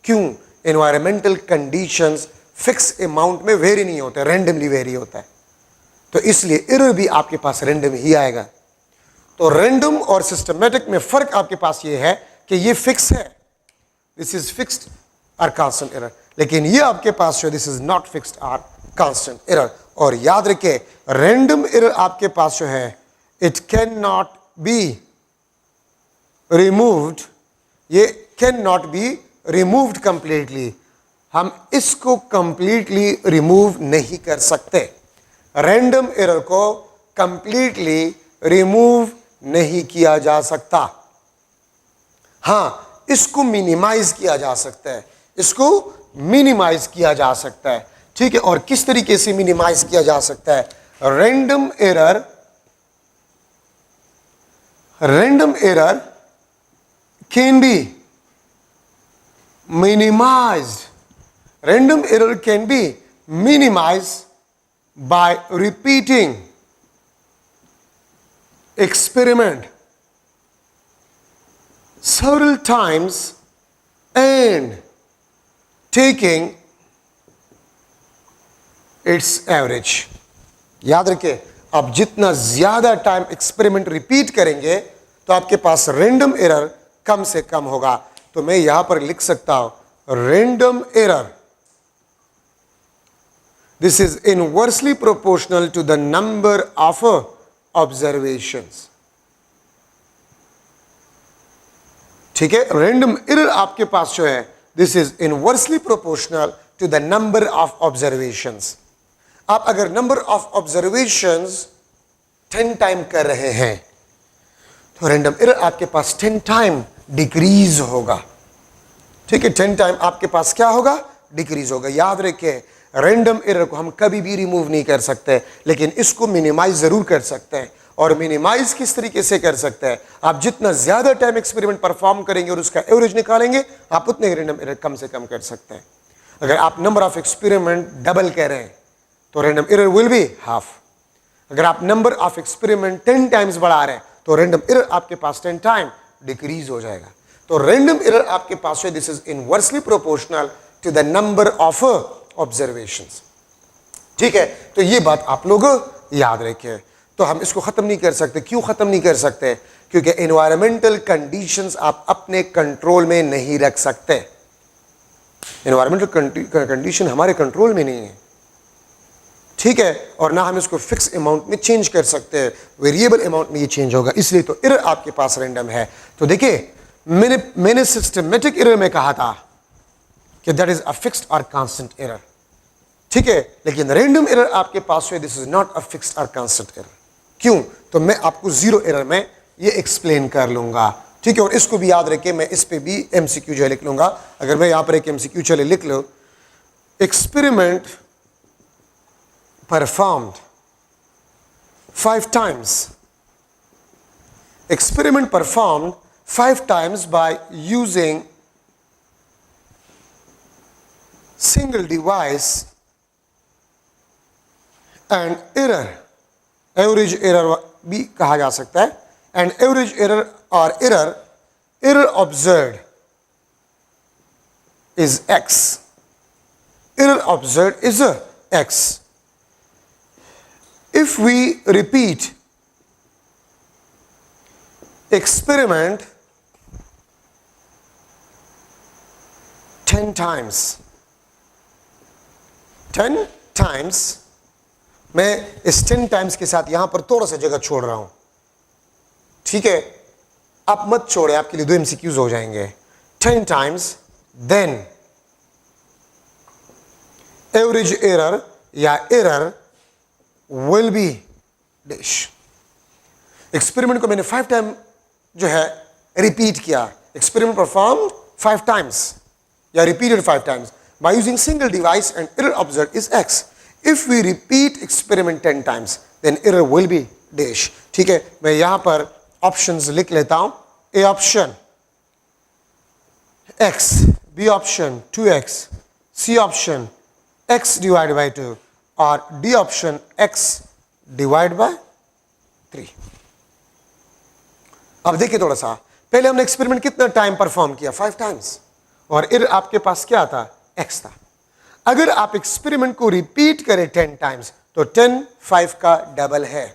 क्यों? एनवायरमेंटल कंडीशंस फिक्स अमाउंट में वेरी नहीं होता, रैंडमली वेरी होता है, तो इसलिए एरर भी आपके पास रैंडम ही आएगा. तो रैंडम और सिस्टमैटिक में फर्क आपके पास ये है कि ये फिक्स है, दिस इज फिक्स्ड और कांस्टेंट एरर, लेकिन ये आपके पास जो दिस इज नॉट फिक्स्ड और कांस्टेंट एरर. और याद रखिए, रैंडम एरर आपके पास जो है, it cannot be removed, ये cannot be रिमूव्ड कंप्लीटली, हम इसको कंप्लीटली रिमूव नहीं कर सकते। रैंडम एरर को कंप्लीटली रिमूव नहीं किया जा सकता। हाँ, इसको मिनिमाइज किया जा सकता है, इसको मिनिमाइज किया जा सकता है। ठीक है, और किस तरीके से मिनिमाइज किया जा सकता है? Random error can be minimized. Random error can be minimized by repeating experiment several times and taking its average. याद रखिए, आप जितना ज्यादा टाइम एक्सपेरिमेंट रिपीट करेंगे तो आपके पास रैंडम एरर कम से कम होगा। तो मैं यहां पर लिख सकता हूं random error, this is inversely proportional to the number of observations. ठीक है, रैंडम एरर आपके पास जो है this is inversely proportional to the number of observations. आप अगर नंबर ऑफ ऑब्जर्वेशंस 10 टाइम कर रहे हैं तो रैंडम एरर आपके पास 10 टाइम डिक्रीज होगा। ठीक है, 10 टाइम आपके पास क्या होगा? डिक्रीज होगा। याद रखिए, रैंडम एरर को हम कभी भी रिमूव नहीं कर सकते, लेकिन इसको मिनिमाइज जरूर कर सकते हैं। और मिनिमाइज किस तरीके से कर सकते हैं? आप जितना ज्यादा टाइम एक्सपेरिमेंट परफॉर्म करेंगे और उसका एवरेज निकालेंगे, आप उतने रैंडम एरर कम से कम कर सकते हैं। अगर आप नंबर ऑफ एक्सपेरिमेंट डबल कर रहे हैं तो random error will be half. अगर आप नंबर ऑफ एक्सपेरिमेंट 10 टाइम्स बढ़ा रहे हैं तो रैंडम एरर आपके पास 10 टाइम डिक्रीज हो जाएगा। तो रैंडम एरर आपके पास है this is inversely proportional to the number of observations. ठीक है, तो ये बात आप लोग याद रखिए। तो हम इसको खत्म नहीं कर सकते। क्यों खत्म नहीं कर सकते? क्योंकि एनवायरमेंटल कंडीशंस आप अपने कंट्रोल में नहीं रख सकते। एनवायरमेंटल कंडीशन हमारे कंट्रोल में नहीं है। ठीक है, और ना हम इसको फिक्स अमाउंट में चेंज कर सकते हैं, वेरिएबल अमाउंट में ये चेंज होगा, इसलिए तो एरर आपके पास रैंडम है। तो देखिए, मैंने सिस्टमेटिक एरर में कहा था कि दैट इज अ फिक्स्ड और कांस्टेंट एरर। ठीक है, लेकिन रैंडम एरर आपके पास है this is not a fixed और कांस्टेंट एरर। क्यों? तो मैं आपको जीरो एरर में ये एक्सप्लेन कर लूंगा। ठीक है, और इसको भी याद रखिए, मैं इस पे भी एमसीक्यू जो लिख लूंगा। अगर मैं यहां पर एक एमसीक्यू चले लिख लो, experiment performed 5 times. Experiment performed 5 times by using single device and error. Average error भी कहा जा सकता है। And average error or error observed is X. Error observed is X. If we repeat experiment 10 times, 10 times, मैं इस 10 times के साथ यहां पर थोड़ा सा जगह छोड़ रहा हूं। ठीक है, आप मत छोड़े, आपके लिए 2 MCQs हो जाएंगे। 10 times, then एवरेज एरर या error will be dash। Experiment को मैंने 5 टाइम जो है रिपीट किया। एक्सपेरिमेंट परफॉर्म्ड 5 टाइम्स या repeated 5 times by using single device and error observed is X. If we repeat experiment 10 times then error will be dash। ठीक है, मैं यहां पर ऑप्शंस लिख लेता हूं। A option X, B option 2X, C option X divided by 2 और D option x divide by 3। अब देखिए थोड़ा सा, पहले हमने एक्सपेरिमेंट कितना टाइम परफॉर्म किया? 5 टाइम्स, और एरर आपके पास क्या था? x था। अगर आप एक्सपेरिमेंट को रिपीट करें 10 टाइम्स तो 10 5 का डबल है।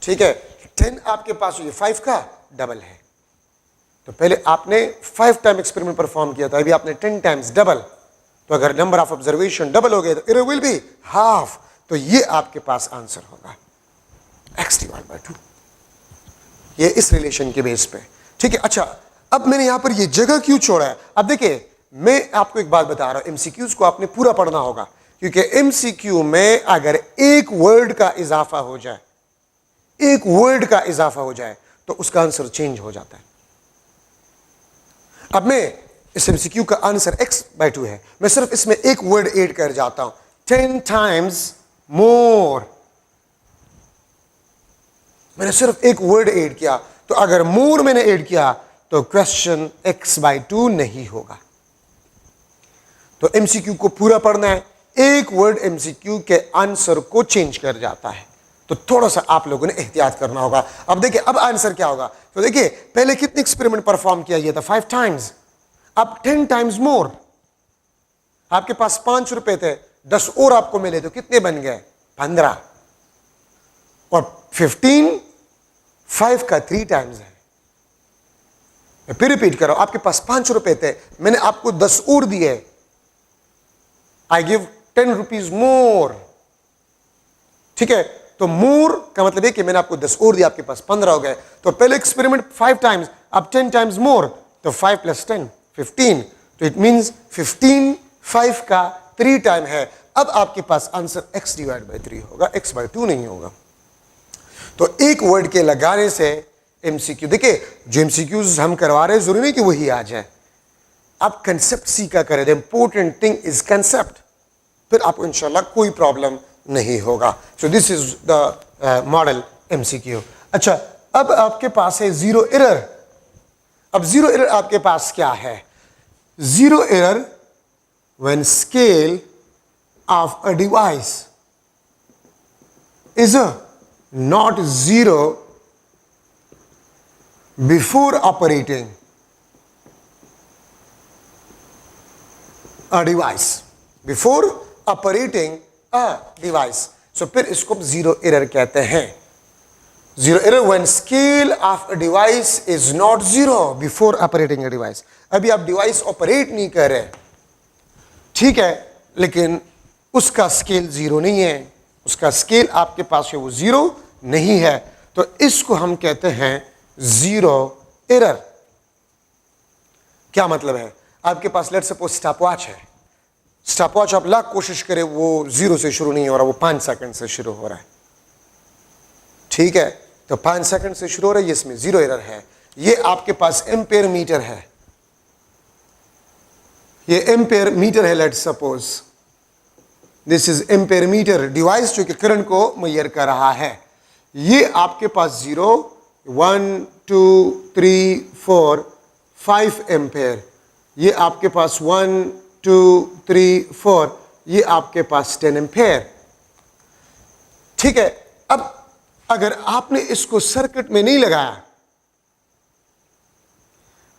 ठीक है, 10 आपके पास ये 5 का डबल है। तो पहले आपने 5 टाइम एक्सपेरिमेंट परफॉर्म किया था, अभी आपने 10 टाइम्स डबल। तो अगर नंबर ऑफ ऑब्जर्वेशन डबल हो गए तो एरर विल बी हाफ। तो ये आपके पास आंसर होगा x डिवाइड बाय 2। ये इस रिलेशन के बेस पे। ठीक है, अच्छा अब मैंने यहां पर ये जगह क्यों छोड़ा है? अब देखिए, मैं आपको एक बात बता रहा हूं, एमसीक्यूज को आपने पूरा पढ़ना होगा, क्योंकि एमसीक्यू में अगर एक वर्ड का इजाफा हो जाए, एक वर्ड का इजाफा हो जाए, तो उसका आंसर चेंज हो जाता है। अब मैं इस एमसीक्यू का आंसर x/2 है, मैं सिर्फ इसमें एक वर्ड ऐड कर जाता हूं, 10 टाइम्स मोर। मैंने सिर्फ एक वर्ड ऐड किया, तो अगर मोर मैंने ऐड किया तो क्वेश्चन x/2 नहीं होगा। तो एमसीक्यू को पूरा पढ़ना है, एक वर्ड एमसीक्यू के आंसर को चेंज कर जाता है, तो थोड़ा सा आप लोगों ने एहतियात करना होगा। अब देखिए, अब आंसर क्या होगा? तो देखिए, पहले कितने एक्सपेरिमेंट परफॉर्म किया गया था? 5 टाइम्स। अब 10 टाइम्स मोर। आपके पास 5 रुपए थे, 10 और आपको मिले तो कितने बन गए? 15। और 15 5 का 3 टाइम्स है। मैं फिर रिपीट कर रहा हूं, आपके पास 5 रुपए थे, मैंने आपको 10 और दिए, आई गिव 10 रुपीज मोर। ठीक है, तो मोर का मतलब है कि मैंने आपको 10 और दिया, आपके पास 15 हो गए। तो पहले एक्सपेरिमेंट 5 टाइम्स, अब 10 टाइम्स मोर, तो 5 + 10 15, तो इट मींस 15 5 का 3 टाइम है। अब आपके पास आंसर x/3 होगा, x/2 नहीं होगा। तो एक वर्ड के लगाने से एमसीक्यू, देखिए जो एमसीक्यूज हम करवा रहे हैं जरूरी नहीं कि वही आ जाए, आप कंसेप्ट सीखा करें। The important thing is concept, फिर आपको इंशाल्लाह कोई प्रॉब्लम नहीं होगा। So this is the model MCQ. अच्छा, अब आपके पास है जीरो एरर। अब जीरो एरर आपके पास क्या है? Zero error when scale of a device is not zero before operating a device, before operating a device. So फिर इसको जीरो एरर कहते हैं। Zero error when scale of a device is not zero before operating a device. अभी आप device operate नहीं कर रहे, ठीक है, लेकिन उसका स्केल जीरो नहीं है, उसका स्केल आपके पास है वो जीरो नहीं है, तो इसको हम कहते हैं जीरो एरर। क्या मतलब है? आपके पास लेट्स सपोज स्टॉपवॉच है, स्टॉपवॉच आप लाख कोशिश करें वो जीरो से शुरू नहीं हो रहा, वो 5 सेकंड से शुरू हो रहा है, ठीक है, तो 5 सेकंड से शुरू हो रहा है, इसमें जीरो एरर है। ये आपके पास एम्पेयर मीटर है, ये एम्पेयर मीटर है, let's suppose this is ampere metre, device जो कि करंट को मेजर कर रहा है। ये आपके पास 0 1 2 3 4 5 एम्पेयर, ये आपके पास 1 2 3 4, ये आपके पास 10 एम्पेयर, ठीक है। अब अगर आपने इसको सर्किट में नहीं लगाया,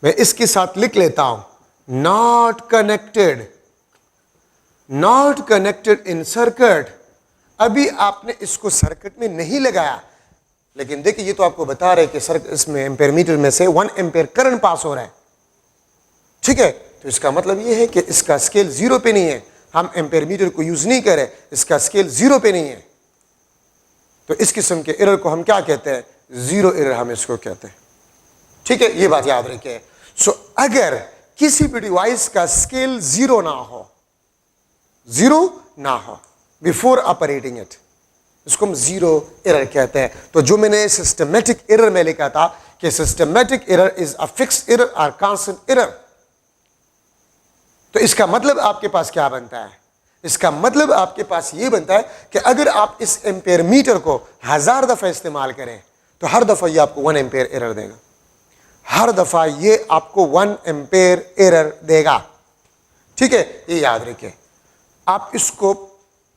मैं इसके साथ लिख लेता हूं, not connected, not connected in circuit. अभी आपने इसको सर्किट में नहीं लगाया, लेकिन देखिए ये तो आपको बता रहे कि सर्किट इसमें एम्पेयर मीटर में से 1 एम्पेयर करंट पास हो रहा है, ठीक है, तो इसका मतलब ये है कि इसका स्केल जीरो पे नहीं है, हम एम्पेयर मीटर को यूज नहीं करें, इसका स्केल जीरो पे नहीं है, तो इस किस्म के एरर को हम क्या कहते हैं? जीरो एरर हम इसको कहते हैं, ठीक है, ये बात याद रखिए। सो अगर किसी भी डिवाइस का स्केल जीरो ना हो, जीरो ना हो बिफोर ऑपरेटिंग इट, इसको हम जीरो एरर कहते हैं। तो जो मैंने सिस्टमेटिक एरर में लिखा था कि systematic error is a fixed error और कांस्टेंट एरर, तो इसका मतलब आपके पास क्या बनता है? इसका मतलब आपके पास यह बनता है कि अगर आप इस एम्पेयर मीटर को 1000 दफा इस्तेमाल करें तो हर दफा ये आपको 1 एम्पेयर एरर देगा, हर दफा ये आपको 1 एम्पेयर एरर देगा, ठीक है, ये याद रखिए। आप इसको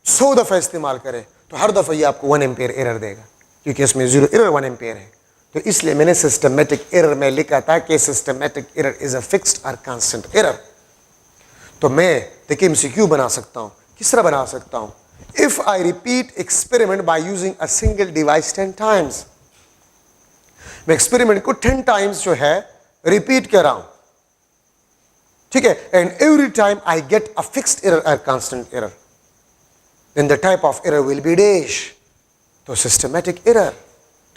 100 दफा इस्तेमाल करें तो हर दफा ये आपको 1 एम्पेयर एरर देगा, क्योंकि इसमें जीरो एरर 1 एम्पेयर है। तो इसलिए मैंने सिस्टमेटिक एरर में लिखा था कि systematic error is a fixed और कांस्टेंट एरर। तो मैं देखिए एमसीक्यू बना सकता हूं, किस तरह बना सकता हूं? If I repeat experiment by using a single device 10 times, मैं एक्सपेरिमेंट को 10 टाइम्स जो है रिपीट कर रहा हूं, ठीक है, and every time I get a fixed error और constant error, then the type of error will be dash. तो systematic error,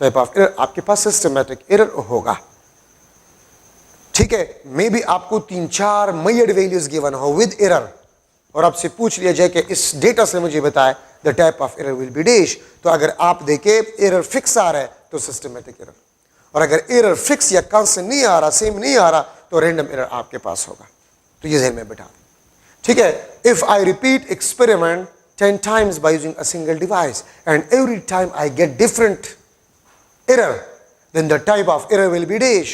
type of error आपके पास सिस्टमेटिक एरर होगा, ठीक है, मे बी आपको 3-4 मेजर्ड वैल्यूज गिवन हो विद एरर और आपसे पूछ लिया जाए कि इस डेटा से मुझे बताए the type of error will be dash, तो अगर आप देखें एरर फिक्स आ रहा है तो सिस्टमेटिक एरर, और अगर एरर फिक्स या कांस्टेंट नहीं आ रहा, सेम नहीं आ रहा, तो रैंडम एरर आपके पास होगा। तो ये ज़हन में बिठा दें, ठीक है। If I repeat experiment 10 times by using a single device and every time I get different error, then the type of error will be dash.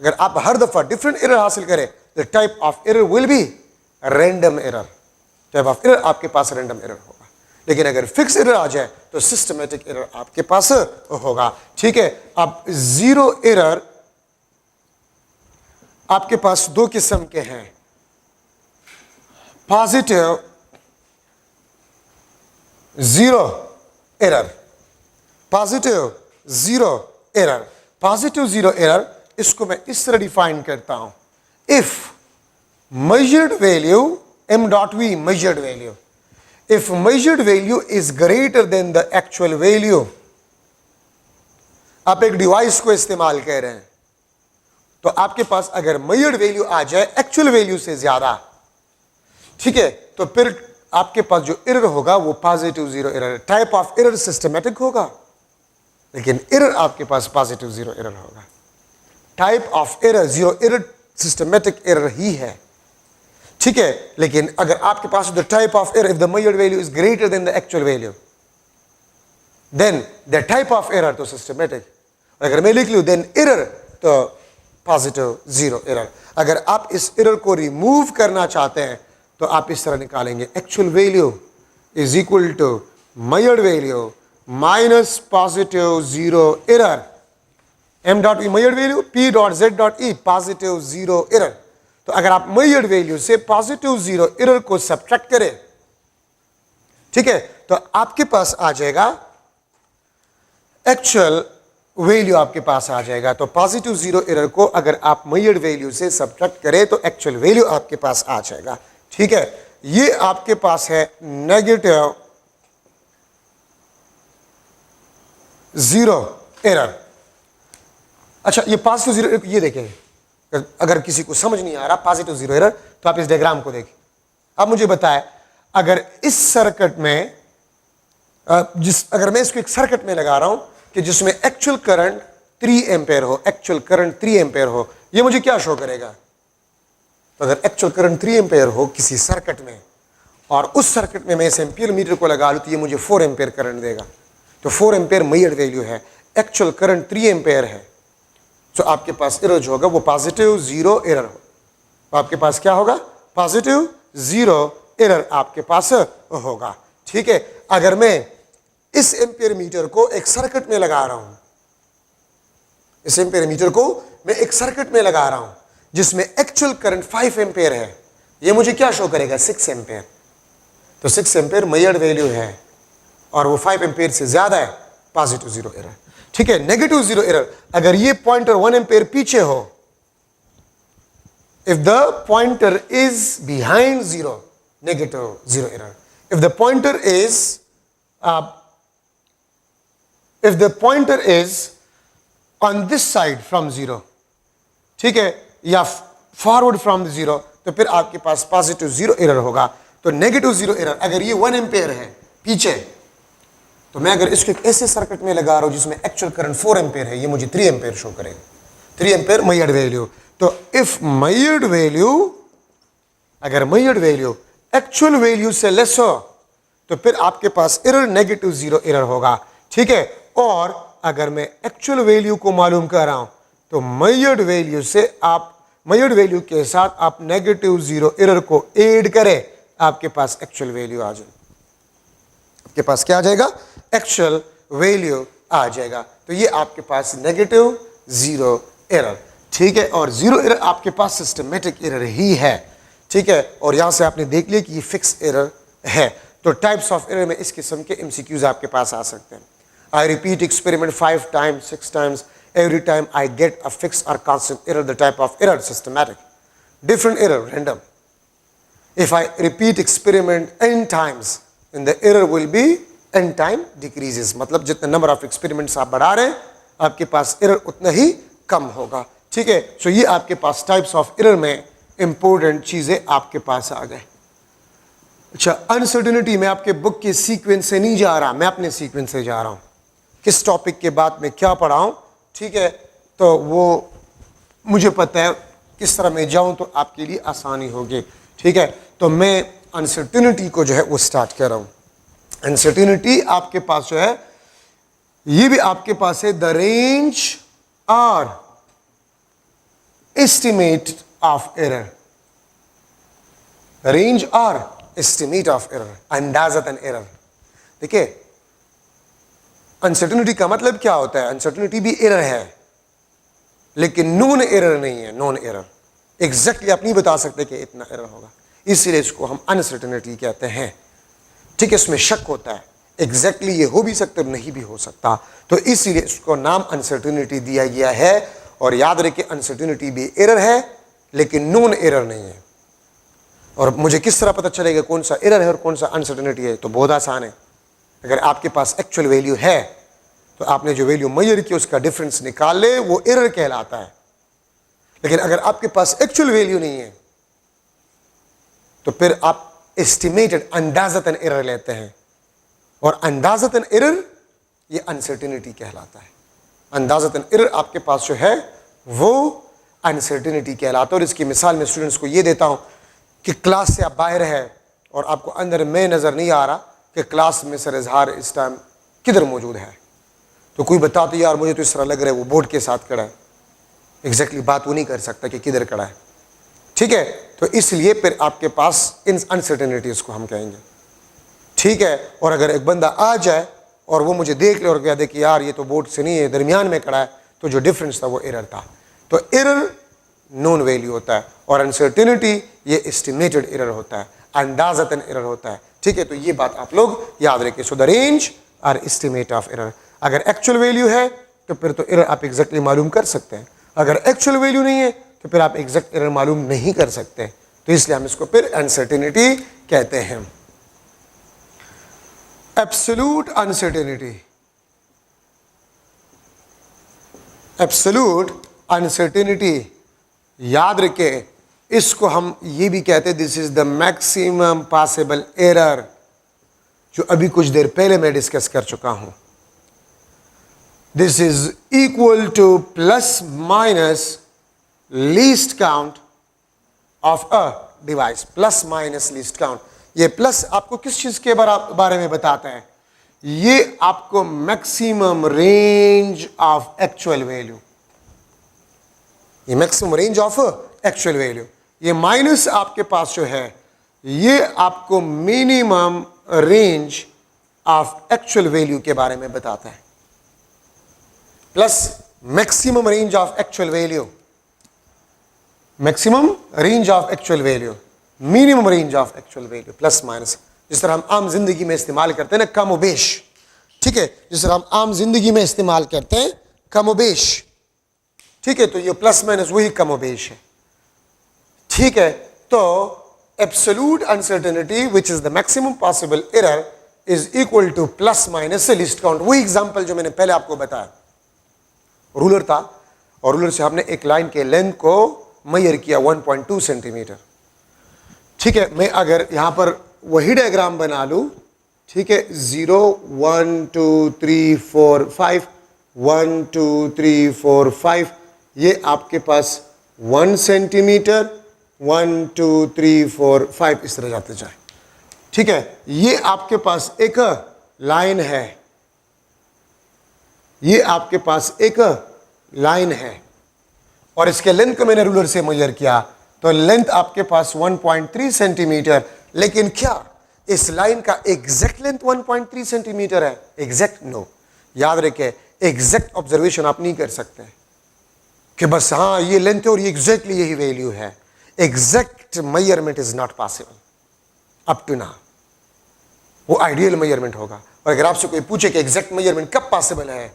अगर आप हर दफा डिफरेंट एरर हासिल करें, the type of error will be random error. Type of error आपके पास random error होगा। लेकिन अगर fix error आ जाए तो सिस्टमेटिक एरर आपके पास होगा, ठीक है। अब जीरो एरर आपके पास दो किस्म के हैं, positive zero error, positive zero error. Positive zero error इसको मैं इस तरह डिफाइन करता हूं, if measured value m.v measured value, if measured value is greater than the actual value, आप एक डिवाइस को इस्तेमाल कर रहे हैं तो आपके पास अगर measured वैल्यू आ जाए एक्चुअल वैल्यू से ज्यादा, ठीक है, तो फिर आपके पास जो एरर होगा वो positive zero error. Type of error systematic होगा, लेकिन एरर आपके पास पॉजिटिव जीरो एरर होगा। Type of error zero error systematic error ही है, ठीक है। लेकिन अगर आपके पास the type of error, if the measured value is greater than the actual value, then the type of error तो सिस्टमेटिक। अगर मैं लिख लूं देन एरर तो पॉजिटिव जीरो एरर। अगर आप इस एरर को रिमूव करना चाहते हैं तो आप इस तरह निकालेंगे, actual value is equal to measured value minus positive zero error, m dot E measured value, p dot z dot E positive zero error. तो अगर आप मेजर्ड वैल्यू से पॉजिटिव जीरो एरर को सब्ट्रैक्ट करें, ठीक है, तो आपके पास आ जाएगा एक्चुअल वैल्यू, आपके पास आ जाएगा। तो पॉजिटिव जीरो एरर को अगर आप मेजर्ड वैल्यू से सब्ट्रैक्ट करें तो एक्चुअल वैल्यू आपके पास आ जाएगा, ठीक है। ये आपके पास है नेगेटिव जीरो एरर। अच्छा, ये पॉजिटिव जीरो एरर ये देखें, अगर किसी को समझ नहीं आ रहा पॉजिटिव जीरो एरर तो आप इस डायग्राम को देखें। अब मुझे बताएं, अगर इस सर्किट में अगर मैं इसको एक सर्किट में लगा रहा हूं कि जिसमें एक्चुअल करंट 3 एम्पेयर हो, एक्चुअल करंट 3 एम्पेयर हो, ये मुझे क्या शो करेगा? तो अगर एक्चुअल करंट 3 एम्पेयर हो किसी सर्किट में और उस सर्किट में मैं इस एम्पियर मीटर को लगा लूं तो ये मुझे 4 एम्पेयर करंट देगा। तो 4 एम्पेयर मेजर्ड वैल्यू है, एक्चुअल करंट 3 एम्पेयर है, तो आपके पास एरर जो होगा वो पॉजिटिव जीरो एरर हो। तो आपके पास क्या होगा? पॉजिटिव जीरो एरर आपके पास होगा, ठीक है। अगर मैं इस एम्पियर मीटर को एक सर्किट में लगा रहा हूं, इस एम्पियर मीटर को मैं एक सर्किट में लगा रहा हूं जिसमें एक्चुअल करंट 5 एम्पियर है, ये मुझे क्या शो करेगा? 6 एम्पियर। तो 6 एम्पियर मेजर्ड वैल्यू है और वो 5 एम्पियर से ज्यादा है, पॉजिटिव जीरो एरर, ठीक है। नेगेटिव जीरो एरर, अगर ये पॉइंटर 1 एम्पियर पीछे हो, if the pointer is behind zero, negative zero error. If the pointer is on this side from zero, ठीक है, या फॉरवर्ड फ्रॉम जीरो, तो फिर आपके पास पॉजिटिव जीरो एरर होगा। तो नेगेटिव जीरो एरर, अगर ये 1 एम्पियर है पीछे, तो मैं अगर इसको एक ऐसे सर्किट में लगा रहा हूं जिसमें एक्चुअल करंट 4 एम्पियर है, ये मुझे 3 एम्पियर शो करेगा, 3 एम्पियर मेजर्ड वैल्यू। तो इफ मेजर्ड वैल्यू, अगर मेजर्ड वैल्यू एक्चुअल वैल्यू से लेस हो तो फिर आपके पास एरर नेगेटिव जीरो एरर होगा, ठीक है। और अगर मैं एक्चुअल वैल्यू को मालूम कर रहा हूं तो मेजर्ड वैल्यू से आप, मेजर्ड वैल्यू के साथ आप नेगेटिव जीरो एरर को ऐड करें, आपके पास एक्चुअल वैल्यू आ जाएगी। आपके पास क्या आ जाएगा? एक्चुअल वैल्यू आ जाएगा। तो ये आपके पास नेगेटिव जीरो एरर, ठीक है। और जीरो एरर आपके पास सिस्टमेटिक एरर ही है, ठीक है। और यहां से आपने देख लिया कि ये फिक्स एरर है। तो टाइप्स ऑफ एरर में इस किस्म के एमसीक्यूज आपके पास आ सकते हैं। I repeat experiment 5 times 6 times, every time I get a fixed or constant error, the type of error systematic. Different error, random. If I repeat experiment n times, then the error will be n time decreases. मतलब जितने number of experiments आप बढ़ा रहे हैं आपके पास error उतना ही कम होगा, ठीक ठीक है। सो ये आपके पास टाइप्स ऑफ एरर में इंपॉर्टेंट चीजें आपके पास आ गए। अच्छा, अनसर्टेनिटी में आपके बुक के सीक्वेंस से नहीं जा रहा, मैं अपने सीक्वेंस से जा रहा हूं, किस टॉपिक के बाद में क्या पढ़ाऊं, ठीक है, तो वो मुझे पता है, किस तरह मैं जाऊं तो आपके लिए आसानी होगी, ठीक है। तो मैं अनसर्टेनिटी को जो है वो स्टार्ट कर रहा हूं। अनसर्टेनिटी आपके पास जो है, ये भी आपके पास है, द रेंज और एस्टिमेट ऑफ एरर, रेंज और एस्टिमेट ऑफ एरर, अंदाज़तन एरर। देखिए, अनसर्टेनिटी का मतलब क्या होता है, अनसर्टेनिटी भी एरर है लेकिन नोन एरर नहीं है। नोन एरर एग्जैक्टली आप नहीं बता सकते कि इतना एरर होगा, इसलिए इसको हम अनसर्टेनिटी कहते हैं, ठीक है। इसमें शक होता है, एग्जैक्टली ये हो भी सकता है नहीं भी हो सकता, तो इसीलिए इसको नाम अनसर्टेनिटी दिया गया है। और याद रखिए, अनसर्टेनिटी भी एरर है लेकिन नोन एरर नहीं है। और मुझे किस तरह पता चलेगा कौन सा एरर है और कौन सा अनसर्टेनिटी है, तो बहुत आसान है। अगर आपके पास एक्चुअल वैल्यू है तो आपने जो वैल्यू मेजर की उसका डिफरेंस निकाल ले, वो एरर कहलाता है। लेकिन अगर आपके पास एक्चुअल वैल्यू नहीं है तो फिर आप एस्टिमेटेड, अंदाज़तन एरर लेते हैं, और अंदाज़तन एरर ये अनसर्टेनिटी कहलाता है। अंदाज़तन एरर आपके पास जो है वो अनसर्टेनिटी कहलाता है। और इसकी मिसाल मैं स्टूडेंट्स को ये देता हूं कि क्लास से आप बाहर है और आपको अंदर में नज़र नहीं आ रहा कि क्लास में सर इजहार इस टाइम किधर मौजूद है, तो कोई बताते यार मुझे तो इस तरह लग रहा है वो बोर्ड के साथ खड़ा है, एग्जैक्टली बात वो नहीं कर सकता कि किधर खड़ा है, ठीक है। तो इसलिए फिर आपके पास इन अनसर्टेनिटीज़ को हम कहेंगे, ठीक है। और अगर एक बंदा आ जाए और वो मुझे देख ले और कह दे कि यार ये तो बोर्ड से नहीं है, दरमियान में खड़ा है, तो जो डिफरेंस था वो एरर था। तो एरर नोन वैल्यू होता है और अनसर्टेनिटी ये एस्टिमेटेड एरर होता है, अंदाज़तन एरर होता है, ठीक है। तो ये बात आप लोग याद रखें। सो द रेंज और एस्टिमेट ऑफ एरर, अगर एक्चुअल वैल्यू है तो फिर तो एरर आप एग्जैक्टली मालूम कर सकते हैं, अगर एक्चुअल वैल्यू नहीं है तो फिर आप एग्जैक्ट एरर मालूम नहीं कर सकते, तो इसलिए हम इसको फिर अनसर्टेनिटी कहते हैं। एब्सोल्यूट अनसर्टेनिटी, एब्सोल्यूट अनसर्टेनिटी याद रखें, इसको हम ये भी कहते हैं this is the maximum possible error, जो अभी कुछ देर पहले मैं डिस्कस कर चुका हूं। This is equal two plus minus least count of a device, plus minus least count. ये प्लस आपको किस चीज के बारे में बताता है, ये आपको maximum range of actual value, ये maximum range of actual value, ये माइनस आपके पास जो है ये आपको minimum range of actual value के बारे में बताता है। Plus maximum range of actual value, maximum range of actual value, minimum range of actual value, plus minus. जिस तरह हम आम जिंदगी में इस्तेमाल करते हैं ना, कम उबेश, ठीक है, जिस तरह हम आम जिंदगी में इस्तेमाल करते हैं कम उबेश, ठीक है, तो ये प्लस माइनस वही कम उबेश है, ठीक है। तो absolute uncertainty which is the maximum possible error is equal two plus minus least count. वही एग्जांपल जो मैंने पहले आपको बताया, रूलर था और रूलर से हमने एक लाइन के लेंथ को मेजर किया 1.2 सेंटीमीटर, ठीक है। मैं अगर यहां पर वही डायग्राम बना लूं, ठीक है, 0 1 2 3 4 5 1 2 3 4 5, ये आपके पास 1 सेंटीमीटर 1 2 3 4 5 इस तरह जाते जाए, ठीक है। ये आपके पास एक लाइन है, ये आपके पास एक लाइन है और इसके लेंथ को मैंने रूलर से मेजर किया तो लेंथ आपके पास 1.3 सेंटीमीटर, लेकिन क्या इस लाइन का एग्जैक्ट लेंथ 1.3 सेंटीमीटर है? Exact no. याद रखें, एग्जैक्ट ऑब्जर्वेशन आप नहीं कर सकते कि बस हाँ ये लेंथ है और ये एग्जैक्टली यही वैल्यू है। Exact measurement is not possible up to now, वो आइडियल मेजरमेंट होगा। और अगर आपसे कोई पूछे कि एग्जैक्ट मेजरमेंट कब पॉसिबल है,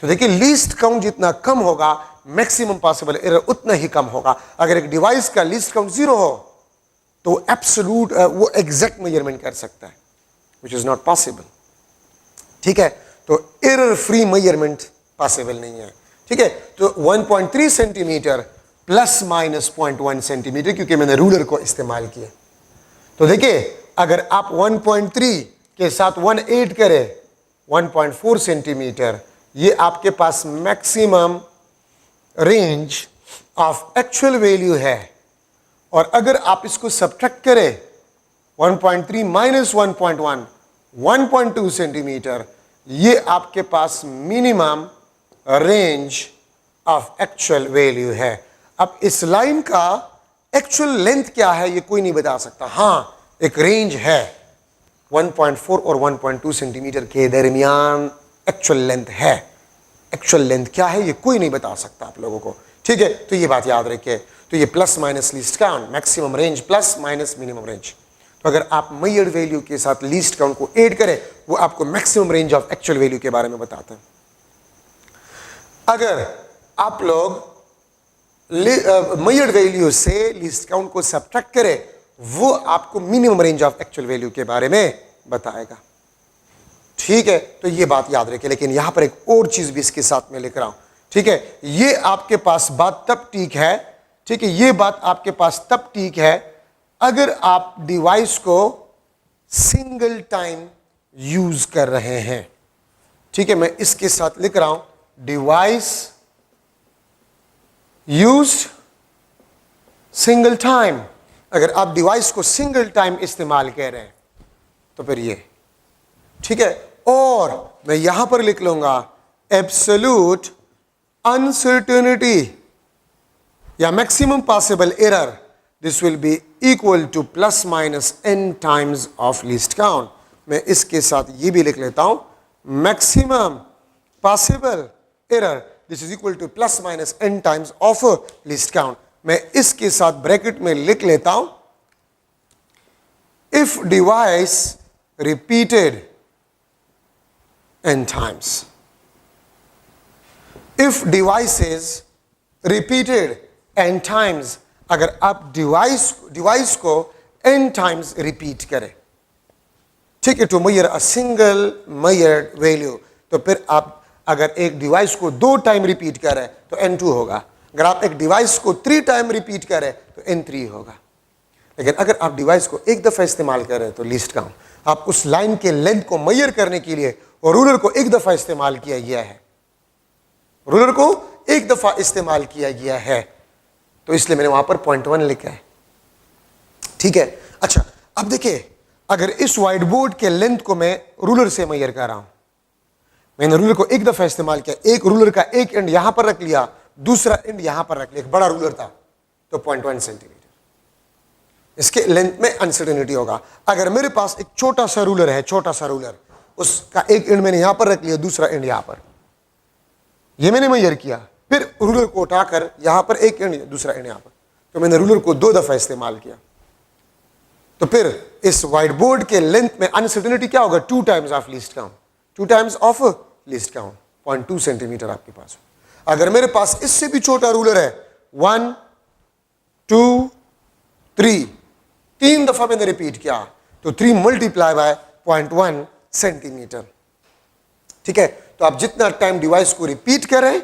तो देखिए लीस्ट काउंट जितना कम होगा मैक्सिमम पॉसिबल एरर उतना ही कम होगा। अगर एक डिवाइस का लीस्ट काउंट 0 हो तो एब्सोल्यूट वो एग्जैक्ट मेजरमेंट कर सकता है, विच इज नॉट पॉसिबल, ठीक है। तो एरर फ्री मेजरमेंट पॉसिबल नहीं है, ठीक है, तो 1.3 सेंटीमीटर प्लस माइनस 0.1 सेंटीमीटर, क्योंकि मैंने रूलर को इस्तेमाल किया। तो देखिए, अगर आप 1.3 के साथ 1 ऐड करें 1.4 सेंटीमीटर, ये आपके पास maximum range of actual value है। और अगर आप इसको सब्ट्रैक्ट करें 1.3 माइनस 1.1 1.2 सेंटीमीटर, ये आपके पास minimum range of actual value है। अब इस लाइन का एक्चुअल लेंथ क्या है ये कोई नहीं बता सकता। हाँ, एक रेंज है 1.4 और 1.2 सेंटीमीटर के दरमियान एक्चुअल लेंथ है। एक्चुअल लेंथ क्या है ये कोई नहीं बता सकता आप लोगों को, ठीक है। तो ये बात याद रखिए। तो ये plus minus least count, maximum range plus minus minimum range. तो अगर आप मेजर्ड वैल्यू के साथ लीस्ट काउंट को ऐड करें, वो आपको maximum range of actual value के बारे में बताता है। अगर आप लोग मेजर्ड वैल्यू से लीस्ट काउंट को सब्ट्रैक्ट करें, वो आपको minimum range of actual value के बारे में बताएगा, ठीक है। तो ये बात याद रखिए। लेकिन यहां पर एक और चीज भी इसके साथ में लिख रहा हूं, ठीक है। ये आपके पास बात तब ठीक है, ठीक है, ये बात आपके पास तब ठीक है अगर आप डिवाइस को सिंगल टाइम यूज कर रहे हैं, ठीक है। मैं इसके साथ लिख रहा हूं, डिवाइस यूज्ड सिंगल टाइम। अगर आप डिवाइस को सिंगल टाइम इस्तेमाल कर रहे हैं तो फिर ये, ठीक है। और मैं यहां पर लिख लूंगा एब्सोल्यूट अनसर्टेनिटी या maximum possible error, this will be equal two plus minus n times of least count. मैं इसके साथ ये भी लिख लेता हूं, maximum possible error this is equal two plus minus n times of least count. मैं इसके साथ ब्रैकेट में लिख लेता हूं, if device repeated n times, if device is repeated n times, अगर आप डिवाइस को n times रिपीट करें, ठीक है, to measure a single measured value, तो फिर आप अगर एक डिवाइस को 2 टाइम रिपीट करें तो n2 होगा। अगर आप एक डिवाइस को 3 टाइम रिपीट करें तो n3 होगा। लेकिन अगर आप डिवाइस को एक दफा इस्तेमाल करें तो लीस्ट काउंट, आप उस लाइन के लेंथ को मेजर करने के लिए और रूलर को एक दफा इस्तेमाल किया गया है, रूलर को एक दफा इस्तेमाल किया गया है, तो इसलिए मैंने वहां पर 0.1 लिखा है, ठीक है। अच्छा, अब देखिए, अगर इस व्हाइट बोर्ड के लेंथ को मैं रूलर से मेजर कर रहा हूं, मैंने रूलर को एक दफा इस्तेमाल किया, एक रूलर का एक एंड यहां पर रख लिया, दूसरा एंड यहां पर रख लिया, एक बड़ा रूलर था तो 0.1 सेंटीमीटर, इसके लेंथ में अनसर्टेनिटी होगा। अगर मेरे पास एक छोटा सा रूलर है, छोटा सा रूलर, उसका एक एंड मैंने यहां पर रख लिया, दूसरा एंड यहां पर, ये मैंने मेजर किया, फिर रूलर को उठाकर यहां पर एक एंड, दूसरा एंड यहां पर, तो मैंने रूलर को 2 दफा इस्तेमाल किया, तो फिर इस व्हाइट बोर्ड के लेंथ में अनसर्टेनिटी क्या होगा? 2 times of least count, 2 times of least count, 0.2 centimetre आपके पास। अगर मेरे पास इससे भी छोटा रूलर है, 1 2 3, 3 दफा मैंने रिपीट किया, तो 3 मल्टीप्लाई बाय 0.1 सेंटीमीटर, ठीक है। तो आप जितना टाइम डिवाइस को रिपीट करें,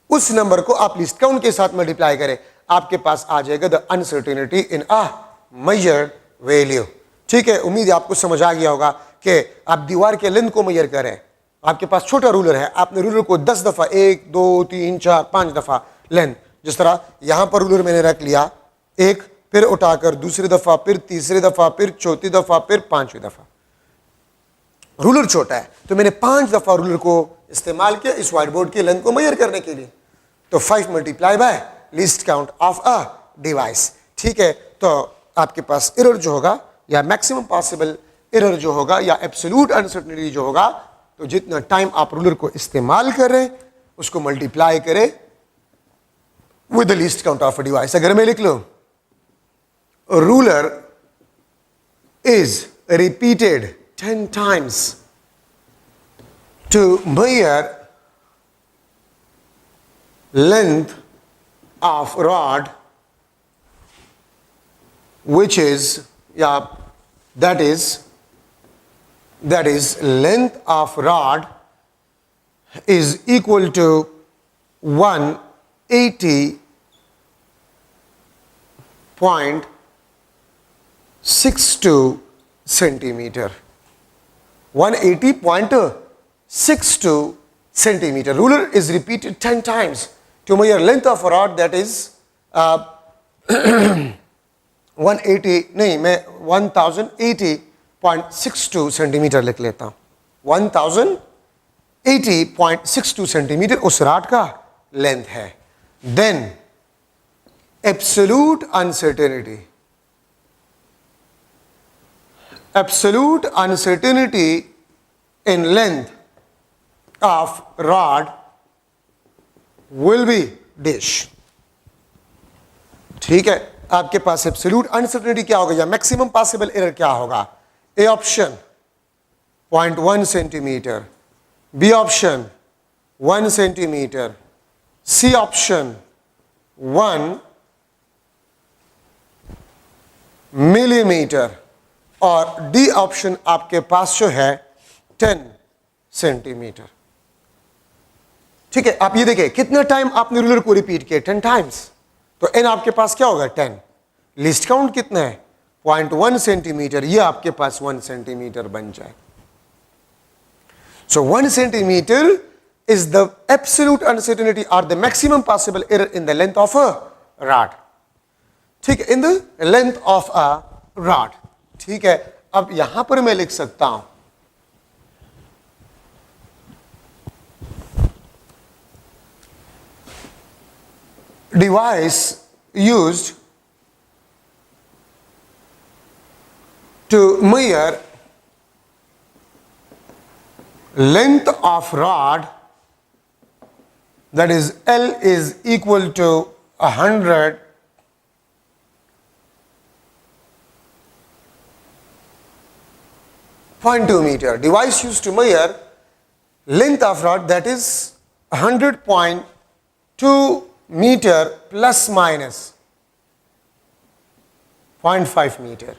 उस नंबर को आप लीस्ट काउंट के साथ मल्टीप्लाई करें, आपके पास आ जाएगा the uncertainty in a measured value, ठीक है। उम्मीद है आपको समझ आ गया होगा कि आप दीवार के लेंथ को मेजर करें, आपके पास छोटा रूलर है, आपने रूलर को 10 दफा, 1 2 3 4 5 दफा लेंथ, जिस तरह यहां पर रूलर मैंने रख लिया, एक, फिर उठाकर दूसरी दफा, फिर तीसरी दफा, फिर चौथी दफा, फिर 5वीं दफा। रूलर छोटा है तो मैंने 5 दफा रूलर को इस्तेमाल किया इस व्हाइट बोर्ड की लेंथ को मेजर करने के लिए, तो 5 multiply by least count of a device, ठीक है। तो आपके पास एरर जो होगा या मैक्सिमम पॉसिबल एरर जो होगा या एब्सोल्यूट अनसर्टेनिटी जो होगा, तो जितना टाइम आप रूलर को इस्तेमाल करें उसको मल्टीप्लाई करें with the least count of a device. अगर मैं लिख लूं ruler is repeated 10 times to measure length of rod, which is that is length of rod is equal to 180.62 centimeter. 180.62 centimeter. Ruler is repeated 10 times to measure length of a rod, that is 180 नहीं, मैं 1080.62 centimetre लिख लेता हूं. 1080.62 centimetre उस rod का length है. Then absolute uncertainty. Absolute uncertainty in length of rod will be dash. ठीक है, आपके पास एब्सोल्यूट अनसर्टेनिटी क्या होगा या मैक्सिमम पॉसिबल एरर क्या होगा? A option 0.1 centimetre, B option 1 centimetre, C option 1 millimetre और डी ऑप्शन आपके पास जो है 10 सेंटीमीटर. ठीक है, आप ये देखिए कितना टाइम आपने रूलर को रिपीट किया, 10 टाइम्स. तो एन आपके पास क्या होगा? 10. लिस्ट काउंट कितना है? 0.1 सेंटीमीटर. ये आपके पास 1 सेंटीमीटर बन जाए. So 1 centimetre is the absolute uncertainty और the maximum possible error in the length of a rod. ठीक है, in the length of a rod. ठीक है, अब यहां पर मैं लिख सकता हूं device used to measure length of rod, that is L is equal to 100.2 meter. Device used to measure length of rod, that is 100.2 meter plus minus 0.5 meter.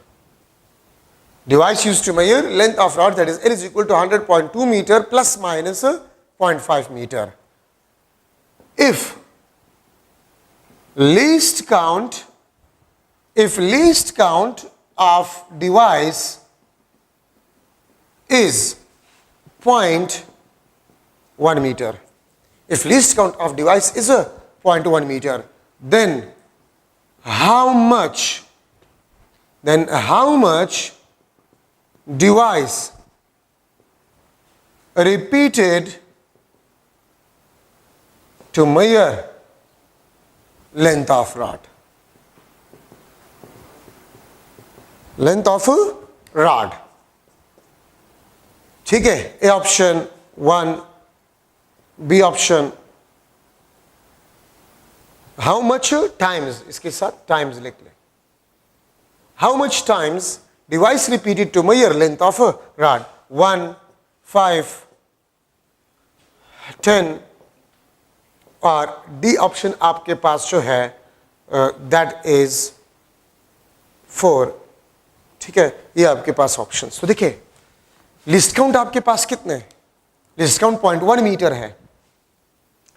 Device used to measure length of rod, that is L is equal to 100.2 meter plus minus 0.5 meter. If least count of device is 0.1 meter. If least count of device is a 0.1 meter, then how much device repeated to measure length of rod? Length of a rod. ठीक है, A option 1, B option how much times, इसके साथ times लिख ले. How much times device repeated to measure length of a rod? 1, 5, 10 और D option आपके पास जो है दैट इज 4. ठीक है, ये आपके पास ऑप्शन. तो देखिए लिस्ट काउंट आपके पास कितने हैं? लिस्ट काउंट 0.1 मीटर है.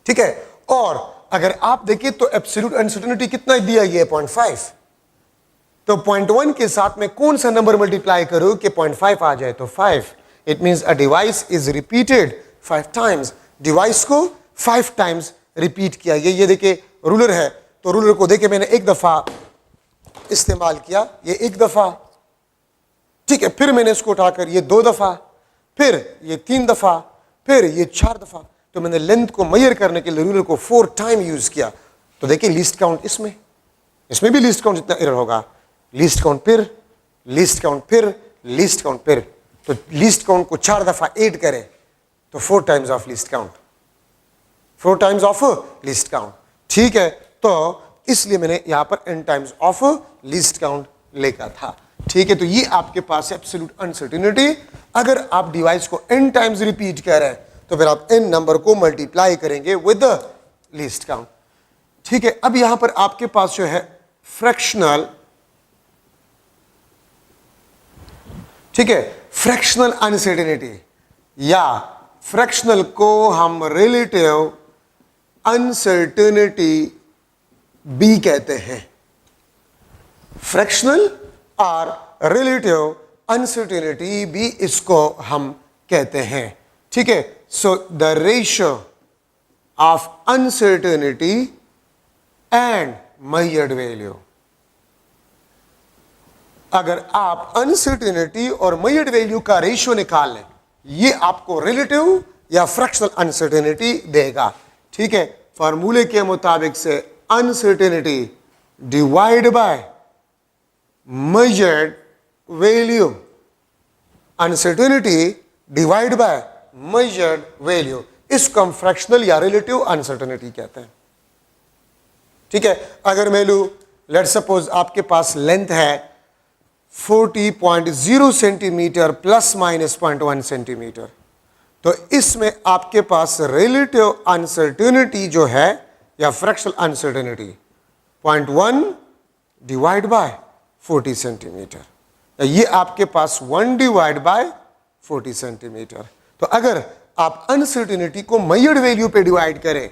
ठीक है, और अगर आप देखिए तो एब्सोल्यूट अनसर्टेनिटी कितना दिया गया है? 0.5. तो 0.1 के साथ में कौन सा नंबर मल्टीप्लाई करो कि 0.5 आ जाए? तो 5. It means a device is repeated 5 times. Device को 5 टाइम्स रिपीट किया गया. ये देखिए रूलर है, तो रूलर को देखिए मैंने एक दफा इस्तेमाल किया, ये एक दफा. ठीक है, फिर मैंने इसको उठाकर ये 2 दफा, फिर ये 3 दफा, फिर ये 4 दफा. तो मैंने लेंथ को मेजर करने के लिए रूलर को 4 टाइम यूज किया. तो देखिए लीस्ट काउंट इसमें भी लीस्ट काउंट जितना एरर होगा. लीस्ट काउंट फिर, लीस्ट काउंट फिर, लीस्ट काउंट फिर. तो लीस्ट काउंट को 4 दफा ऐड करें तो 4 times of least count, 4 times of least count. ठीक है, तो इसलिए मैंने यहां पर n times of least count लिखा था. ठीक है, तो ये आपके पास है एब्सोल्यूट अनसर्टेनिटी. अगर आप डिवाइस को n टाइम्स रिपीट कर रहे हैं तो फिर आप n नंबर को मल्टीप्लाई करेंगे विद द लीस्ट काउंट. ठीक है, अब यहां पर आपके पास जो है फ्रैक्शनल, ठीक है, फ्रैक्शनल अनसर्टेनिटी या फ्रैक्शनल को हम रिलेटिव अनसर्टेनिटी बी कहते हैं। फ्रैक्शनल और रिलेटिव अनसर्टेनिटी बी इसको हम कहते हैं। ठीक है, so the ratio of uncertainty and measured value, अगर आप अनसर्टेनिटी और मेजर्ड वैल्यू का रेशियो निकाल लें, ये आपको रिलेटिव या फ्रैक्शनल अनसर्टेनिटी देगा। ठीक है, फॉर्मूले के मुताबिक से uncertainty divide by measured value, uncertainty divide by measured value, इसको हम फ्रैक्शनल या रिलेटिव अनसर्टेनिटी कहते हैं। ठीक है, अगर मैं लूं, लेट्स सपोज आपके पास लेंथ है 40.0 सेंटीमीटर प्लस माइनस 0.1 सेंटीमीटर, तो इसमें आपके पास रिलेटिव अनसर्टेनिटी जो है या fractional uncertainty 0.1 divide by 40 centimetre, ये आपके पास 1 डिवाइड बाय 40 सेंटीमीटर। तो अगर आप अनसर्टेनिटी को मेजर्ड वैल्यू पे डिवाइड करें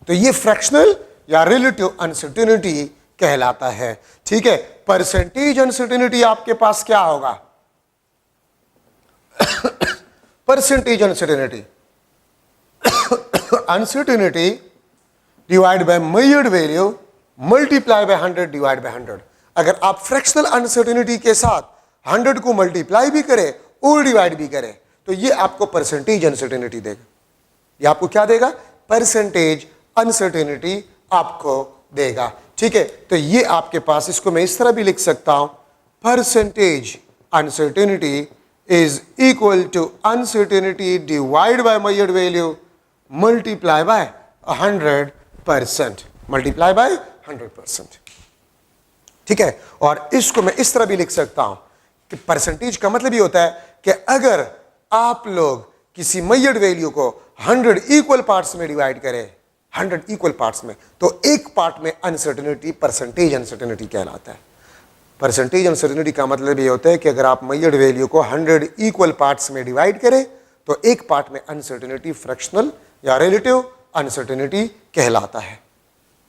तो ये फ्रैक्शनल या रिलेटिव अनसर्टेनिटी कहलाता है। ठीक है, परसेंटेज अनसर्टेनिटी आपके पास क्या होगा? Percentage uncertainty, uncertainty divide by measured value multiply by 100 divide by 100। अगर आप फ्रैक्शनल अनसर्टेनिटी के साथ 100 को मल्टीप्लाई भी करें और डिवाइड भी करें तो ये आपको परसेंटेज अनसर्टेनिटी देगा। ये आपको क्या देगा? परसेंटेज अनसर्टेनिटी आपको देगा। ठीक है, तो ये आपके पास, इसको मैं इस तरह भी लिख सकता हूं, percentage uncertainty is equal to uncertainty divide by measured value multiply by 100%, multiply by 100%। ठीक है, और इसको मैं इस तरह भी लिख सकता हूं कि परसेंटेज का मतलब ये होता है कि अगर आप लोग किसी मेजर्ड वैल्यू को 100 इक्वल पार्ट्स में डिवाइड करें, 100 इक्वल पार्ट्स में, तो एक पार्ट में अनसर्टेनिटी परसेंटेज अनसर्टेनिटी कहलाता है। परसेंटेज अनसर्टेनिटी का मतलब ये होता है कि अगर आप मेजर्ड वैल्यू को 100 इक्वल पार्ट्स में डिवाइड करें तो एक पार्ट में अनसर्टेनिटी फ्रैक्शनल या रिलेटिव अनसर्टेनिटी कहलाता है।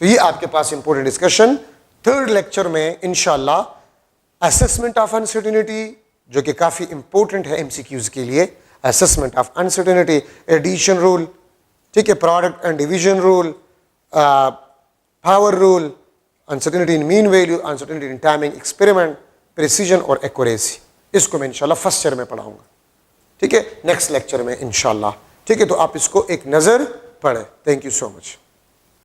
तो ये आपके पास इंपॉर्टेंट डिस्कशन। थर्ड लेक्चर में इंशाल्लाह असेसमेंट ऑफ अनसर्टेनिटी, जो कि काफी इंपॉर्टेंट है एमसीक्यूज के लिए, assessment of uncertainty, addition rule, ठीक है, product and division rule, power rule, uncertainty in mean value, uncertainty in timing experiment, precision और एक्यूरेसी, इसको मैं इंशाल्लाह फर्स्ट ईयर में पढ़ाऊंगा। ठीक है, नेक्स्ट लेक्चर में इंशाल्लाह। ठीक है, तो आप इसको एक नज़र पढ़ें। Thank you so much.